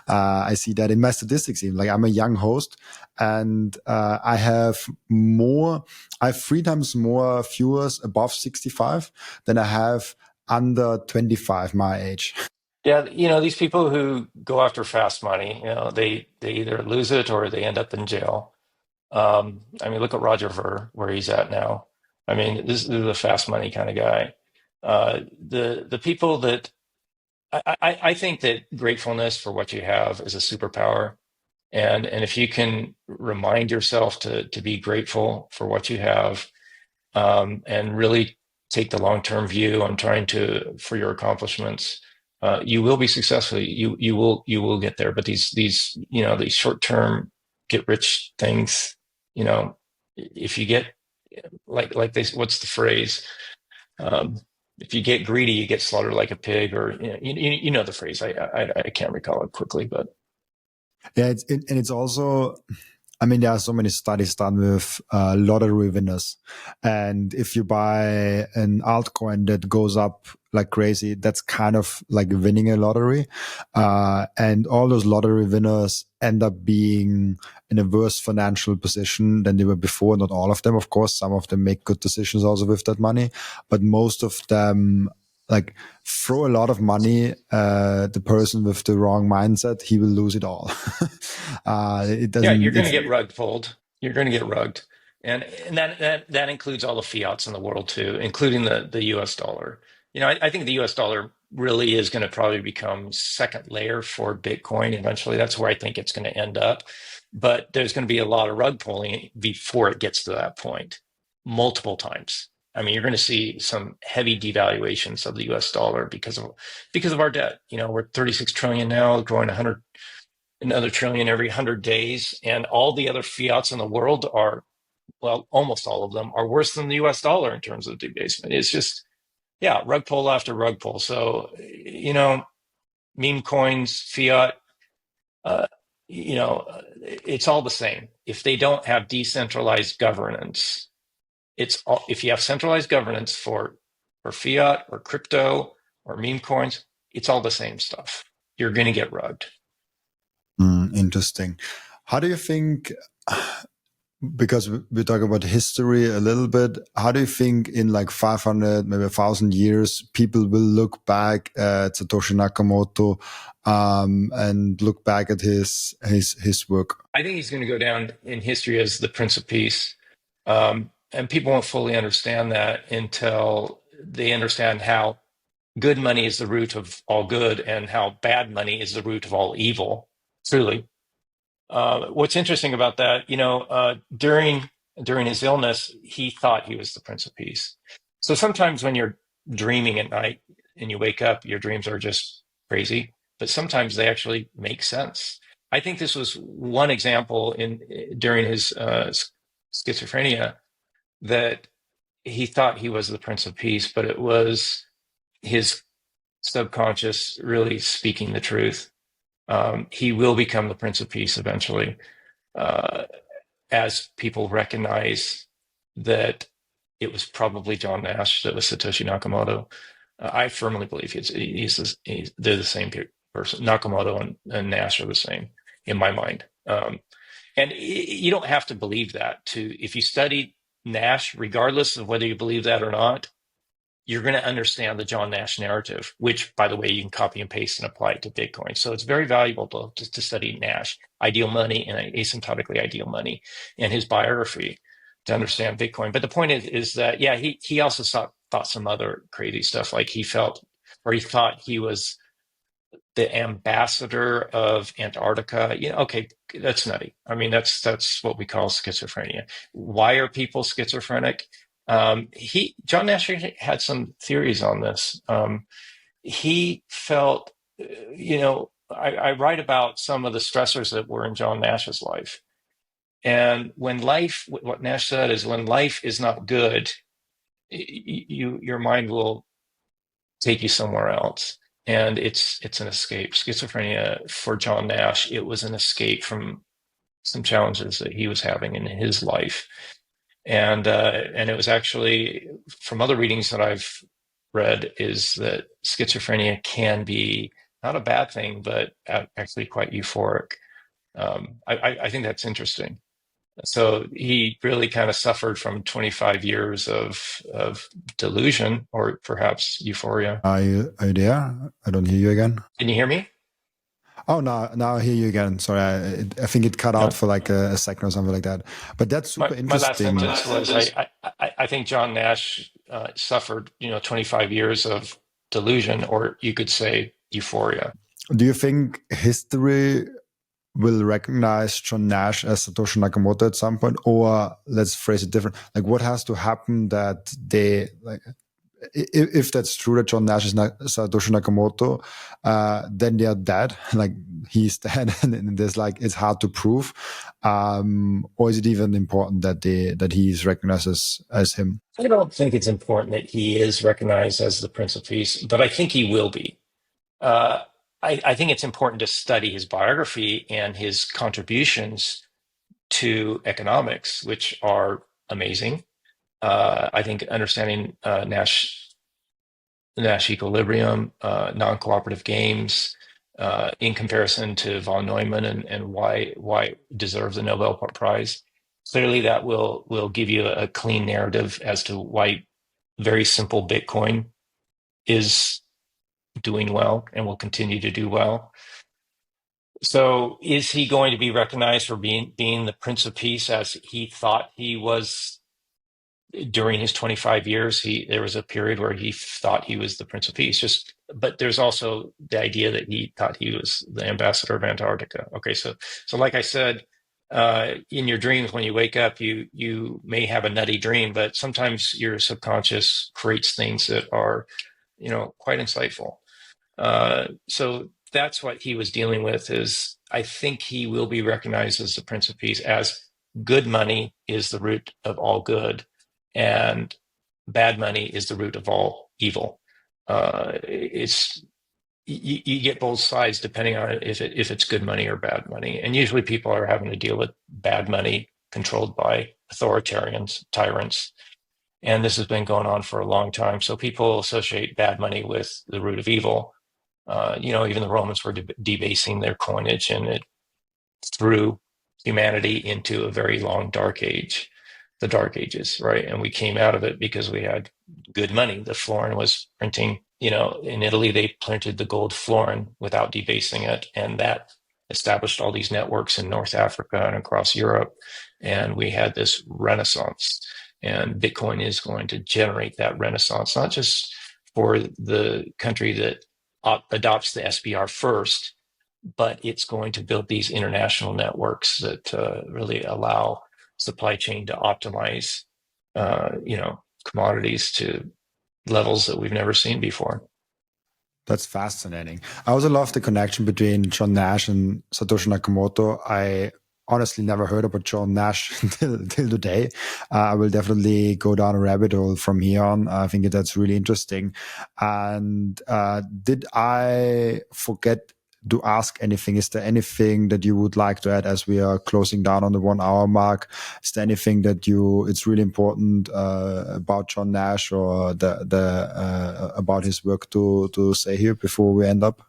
I see that in my statistics. Even like I'm a young host, and I have 3 times more viewers above 65 than I have under 25 my age. Yeah, these people who go after fast money, they either lose it or they end up in jail. I mean, look at Roger Ver, where he's at now. I mean, this is a fast money kind of guy. The people that I think that gratefulness for what you have is a superpower, and if you can remind yourself to be grateful for what you have, and really take the long-term view on trying to for your accomplishments, you will be successful. You will get there. But these short-term get rich things, if you get like they what's the phrase? Um, if you get greedy, you get slaughtered like a pig, or you know the phrase. I can't recall it quickly, but Yeah, and it's also, I mean, there are so many studies done with lottery winners. And if you buy an altcoin that goes up like crazy, that's kind of like winning a lottery. And all those lottery winners end up being in a worse financial position than they were before. Not all of them, of course. Some of them make good decisions also with that money, but most of them like throw a lot of money. The person with the wrong mindset, he will lose it all. It yeah, you're doesn't. going to It's get rug pulled. You're going to get rugged, and that includes all the fiats in the world too, including the U.S. dollar. I think the U.S. dollar really is going to probably become second layer for Bitcoin eventually. That's where I think it's going to end up. But there's going to be a lot of rug pulling before it gets to that point, multiple times. I mean, you're going to see some heavy devaluations of the U.S. dollar because of our debt. We're 36 trillion now, growing 100 another trillion every 100 days, and all the other fiats in the world are, well, almost all of them are worse than the US dollar in terms of debasement. It's just, yeah, rug pull after rug pull. So, meme coins, fiat, uh, it's all the same. If they don't have decentralized governance, if you have centralized governance for fiat or crypto or meme coins, it's all the same stuff. You're going to get rugged. interesting. How do you think, because we talk about history a little bit, how do you think in like 500, maybe 1,000 years, people will look back at Satoshi Nakamoto and look back at his work? I think he's going to go down in history as the Prince of Peace. And people won't fully understand that until they understand how good money is the root of all good and how bad money is the root of all evil, truly. What's interesting about that, during his illness, he thought he was the Prince of Peace. So sometimes when you're dreaming at night and you wake up, your dreams are just crazy, but sometimes they actually make sense. I think this was one example during his schizophrenia, that he thought he was the Prince of Peace, but it was his subconscious really speaking the truth. He will become the Prince of Peace eventually, uh, as people recognize that it was probably John Nash that was Satoshi Nakamoto. I firmly believe they're the same person. Nakamoto and Nash are the same in my mind. And you don't have to believe that if you study Nash, regardless of whether you believe that or not, you're going to understand the John Nash narrative, which, by the way, you can copy and paste and apply it to Bitcoin. So it's very valuable to study Nash, Ideal Money, and Asymptotically Ideal Money, and his biography to understand Bitcoin. But the point is that, yeah, he also thought some other crazy stuff, like he thought he was the ambassador of Antarctica. Okay, that's nutty. I mean, that's what we call schizophrenia. Why are people schizophrenic? John Nash had some theories on this. He felt, I write about some of the stressors that were in John Nash's life. And what Nash said is, when life is not good, your mind will take you somewhere else. And it's an escape. Schizophrenia for John Nash, it was an escape from some challenges that he was having in his life. and it was actually, from other readings that I've read, is that schizophrenia can be not a bad thing, but actually quite euphoric. I think that's interesting. So he really kind of suffered from 25 years of delusion, or perhaps euphoria. Are you there? I don't hear you again. Can you hear me? Oh, now I hear you again. Sorry, I think it cut out No. for like a second or something like that. But that's super My last interesting. sentence was I think John Nash suffered 25 years of delusion, or you could say euphoria. Do you think history will recognize John Nash as Satoshi Nakamoto at some point, or let's phrase it different? Like, what has to happen that they like? If that's true that John Nash is not Satoshi Nakamoto, then they are dead. Like he's dead, and there's like it's hard to prove. Or is it even important that he is recognized as him? I don't think it's important that he is recognized as the Prince of Peace, but I think he will be. Uh, I think it's important to study his biography and his contributions to economics, which are amazing. I think understanding Nash Equilibrium, non-cooperative games, in comparison to von Neumann, and why it deserves the Nobel Prize. Clearly, that will give you a clean narrative as to why very simple Bitcoin is doing well and will continue to do well. So, is he going to be recognized for being the Prince of Peace as he thought he was during his 25 years? There was a period where he thought he was the Prince of Peace. But there's also the idea that he thought he was the ambassador of Antarctica. Okay, so like I said, in your dreams when you wake up, you may have a nutty dream, but sometimes your subconscious creates things that are, quite insightful. So that's what he was dealing with. Is I think he will be recognized as the Prince of Peace, as good money is the root of all good, and bad money is the root of all evil. It's you get both sides depending on if it's good money or bad money, and usually people are having to deal with bad money controlled by authoritarians, tyrants, and this has been going on for a long time. So people associate bad money with the root of evil. Even the Romans were debasing their coinage, and it threw humanity into a very long dark age, the Dark Ages, right? And we came out of it because we had good money. The florin was printing, in Italy, they printed the gold florin without debasing it. And that established all these networks in North Africa and across Europe. And we had this renaissance. And Bitcoin is going to generate that renaissance, not just for the country that adopts the SBR first, but it's going to build these international networks that really allow supply chain to optimize, commodities to levels that we've never seen before. That's fascinating. I also love the connection between John Nash and Satoshi Nakamoto. I honestly never heard about John Nash till today. I will definitely go down a rabbit hole from here on. I think that's really interesting. And did I forget to ask anything? Is there anything that you would like to add as we are closing down on the 1 hour mark? Is there anything that it's really important about John Nash or about his work to say here before we end up?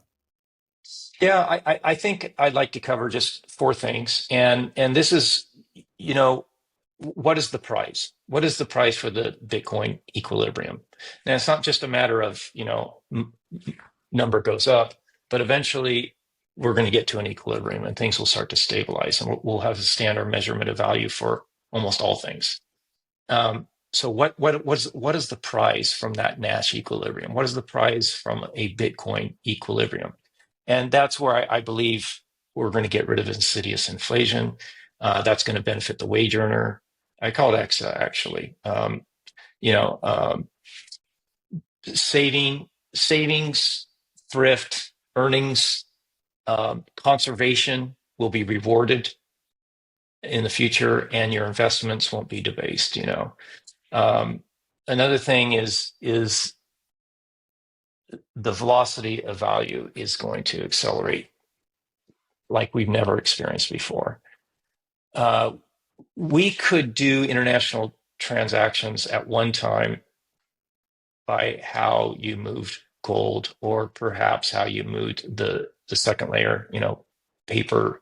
Yeah, I think I'd like to cover just four things, and this is, what is the price? What is the price for the Bitcoin equilibrium? Now, it's not just a matter of number goes up, but eventually we're going to get to an equilibrium and things will start to stabilize, and we'll have a standard measurement of value for almost all things. So what is the price from that Nash equilibrium? What is the price from a Bitcoin equilibrium? And that's where I believe we're going to get rid of insidious inflation. That's going to benefit the wage earner. I call it EXA, actually. Savings, thrift, earnings, conservation will be rewarded in the future, and your investments won't be debased. Another thing is the velocity of value is going to accelerate like we've never experienced before. We could do international transactions at one time by how you moved gold, or perhaps how you moved the second layer, paper,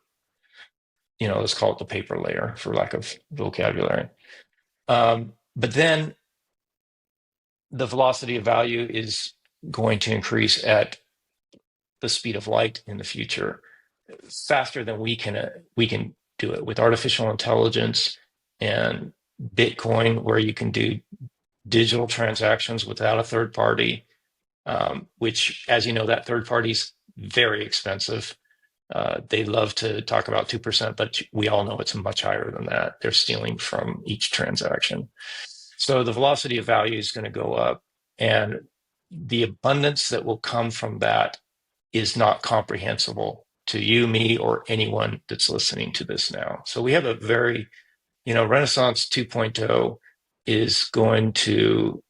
let's call it the paper layer for lack of vocabulary. But then the velocity of value is going to increase at the speed of light in the future, faster than we can do it with artificial intelligence and Bitcoin, where you can do digital transactions without a third party, which, as you know, that third party's very expensive. They love to talk about 2%, but we all know it's much higher than that. They're stealing from each transaction. So the velocity of value is going to go up, and the abundance that will come from that is not comprehensible to you, me, or anyone that's listening to this now. So we have a very, Renaissance 2.0 is going to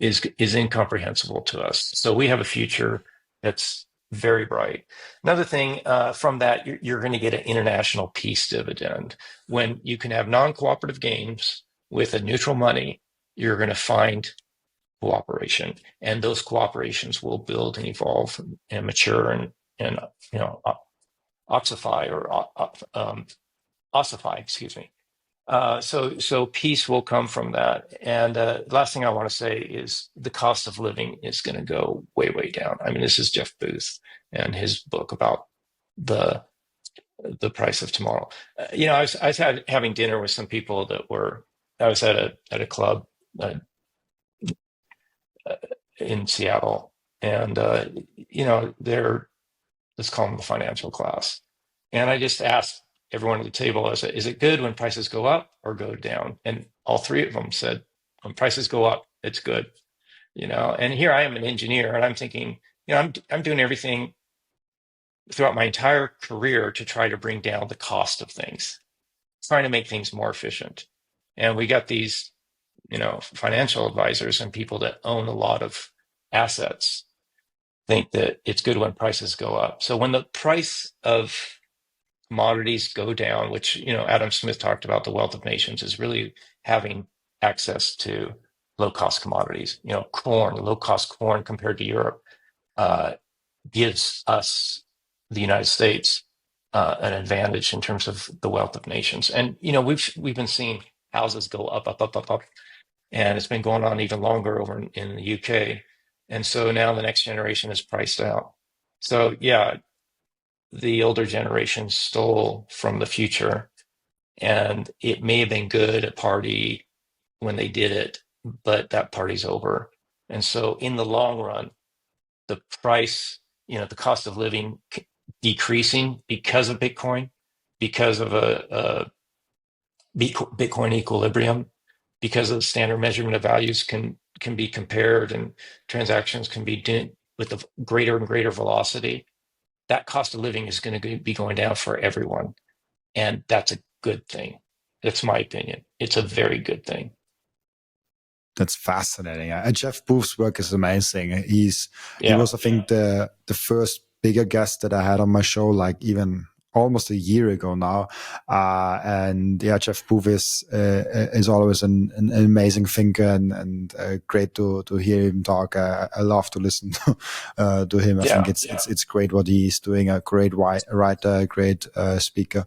is incomprehensible to us. So we have a future that's very bright. Another thing from that, you're going to get an international peace dividend. When you can have non-cooperative games with a neutral money, you're going to find cooperation, and those cooperations will build and evolve and mature and ossify or ossify, excuse me. So peace will come from that. And last thing I want to say is the cost of living is going to go way, way down. I mean, this is Jeff Booth and his book about the price of tomorrow. I was having dinner with some people I was at a club in Seattle, and they're, let's call them the financial class. And I just asked everyone at the table, is it good when prices go up or go down? And all three of them said, when prices go up, it's good. And here I am, an engineer, and I'm thinking, I'm doing everything throughout my entire career to try to bring down the cost of things, trying to make things more efficient. And we got these, financial advisors and people that own a lot of assets think that it's good when prices go up. So when the price of commodities go down, which, Adam Smith talked about, the wealth of nations is really having access to low-cost commodities. Corn, low-cost corn compared to Europe gives us, the United States, an advantage in terms of the wealth of nations. And, we've been seeing houses go up, up, up, up, up. And it's been going on even longer over in the UK. And so now the next generation is priced out. So yeah, the older generation stole from the future, and it may have been good at party when they did it, but that party's over. And so in the long run, the price, the cost of living decreasing because of Bitcoin, because of a Bitcoin equilibrium, because of the standard measurement of values can be compared, and transactions can be done with a greater and greater velocity. That cost of living is going to be going down for everyone. And that's a good thing. That's my opinion. It's a very good thing. That's fascinating. Jeff Booth's work is amazing. He was, I think, the first bigger guest that I had on my show, like even almost a year ago now. And yeah, Jeff Booth is always an amazing thinker, and great to hear him talk. I love to listen to him. I think it's great what he's doing. A great writer, great speaker.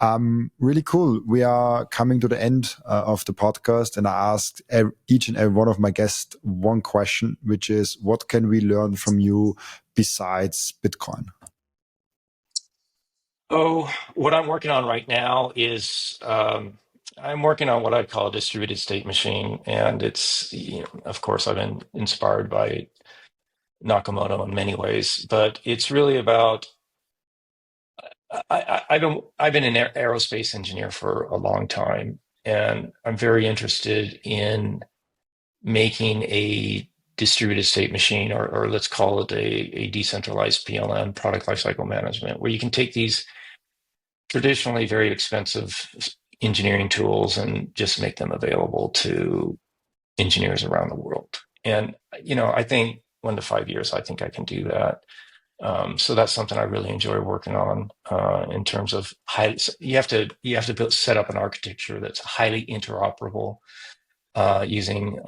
Really cool. We are coming to the end of the podcast, and I asked each and every one of my guests one question, which is, what can we learn from you besides Bitcoin? Oh, what I'm working on right now is I'm working on what I call a distributed state machine. And it's, of course, I've been inspired by Nakamoto in many ways, but it's really about, I've been an aerospace engineer for a long time, and I'm very interested in making a distributed state machine, or let's call it a decentralized PLM, product lifecycle management, where you can take these traditionally very expensive engineering tools and just make them available to engineers around the world. And, I think 1 to 5 years, I think I can do that. So that's something I really enjoy working on in terms of you have to set up an architecture that's highly interoperable using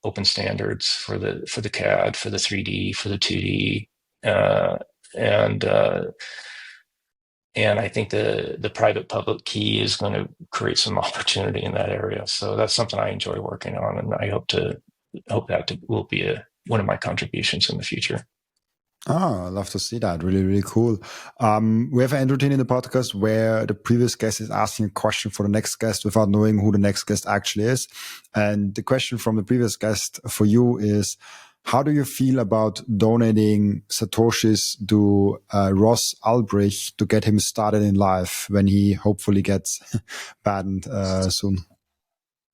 open standards for the CAD, for the 3D, for the 2D, and and I think the private public key is going to create some opportunity in that area. So that's something I enjoy working on, and I hope that will be one of my contributions in the future. Oh, I love to see that. Really, really cool. We have an end routine in the podcast where the previous guest is asking a question for the next guest without knowing who the next guest actually is. And the question from the previous guest for you is, how do you feel about donating Satoshis to Ross Ulbricht to get him started in life when he hopefully gets banned soon?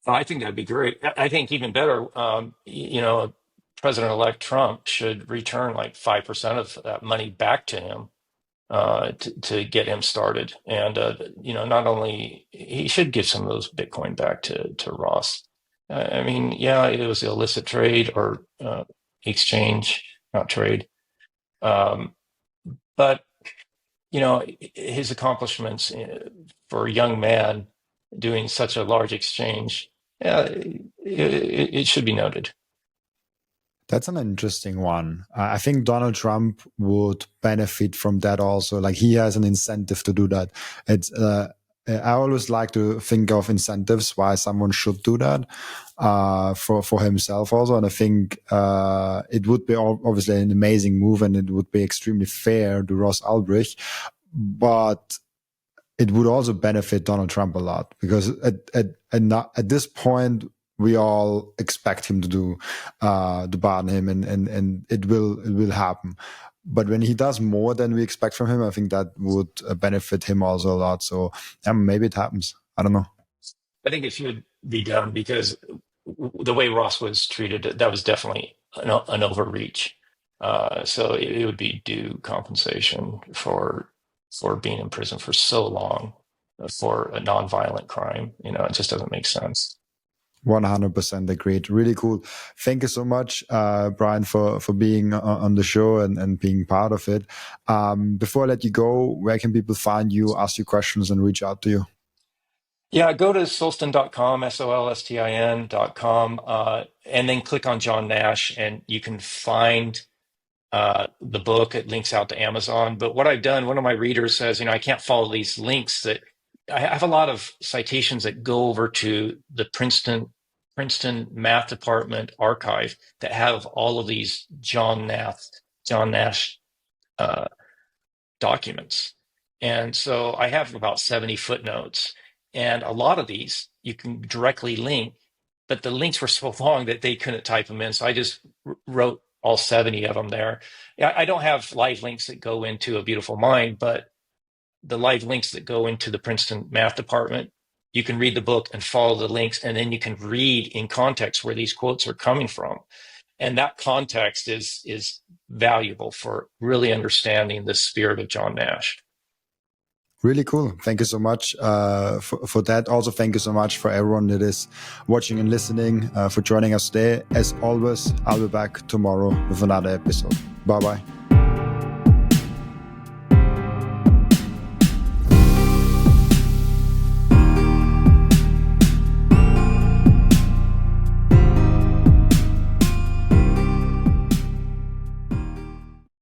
I think that'd be great. I think even better, President-elect Trump should return like 5% of that money back to him to get him started. And not only he should give some of those Bitcoin back to Ross. I mean, yeah, it was illicit trade or exchange, not trade. But his accomplishments for a young man doing such a large exchange, yeah, it should be noted. That's an interesting one. I think Donald Trump would benefit from that also. Like he has an incentive to do that. It's I always like to think of incentives why someone should do that for himself also. And I think it would be obviously an amazing move, and it would be extremely fair to Ross Ulbricht. But it would also benefit Donald Trump a lot, because at this point we all expect him to ban him, and it will happen. But when he does more than we expect from him, I think that would benefit him also a lot. So maybe it happens. I don't know. I think it should be done because the way Ross was treated, that was definitely an overreach. So it would be due compensation for being in prison for so long for a nonviolent crime. It just doesn't make sense. 100% agreed. Really cool. Thank you so much, Bryan, for being on the show and being part of it. Before I let you go, where can people find you, ask you questions, and reach out to you? Yeah, go to solstin.com, solstin.com, and then click on John Nash, and you can find the book. It links out to Amazon. But what I've done, one of my readers says, I can't follow these links. That I have a lot of citations that go over to the Princeton Math Department archive that have all of these John Nash documents. And so I have about 70 footnotes, and a lot of these you can directly link, but the links were so long that they couldn't type them in. So I just wrote all 70 of them there. I don't have live links that go into A Beautiful Mind, but the live links that go into the Princeton Math Department, you can read the book and follow the links, and then you can read in context where these quotes are coming from. And that context is valuable for really understanding the spirit of John Nash. Really cool. Thank you so much for that. Also, thank you so much for everyone that is watching and listening, for joining us today. As always, I'll be back tomorrow with another episode. Bye-bye.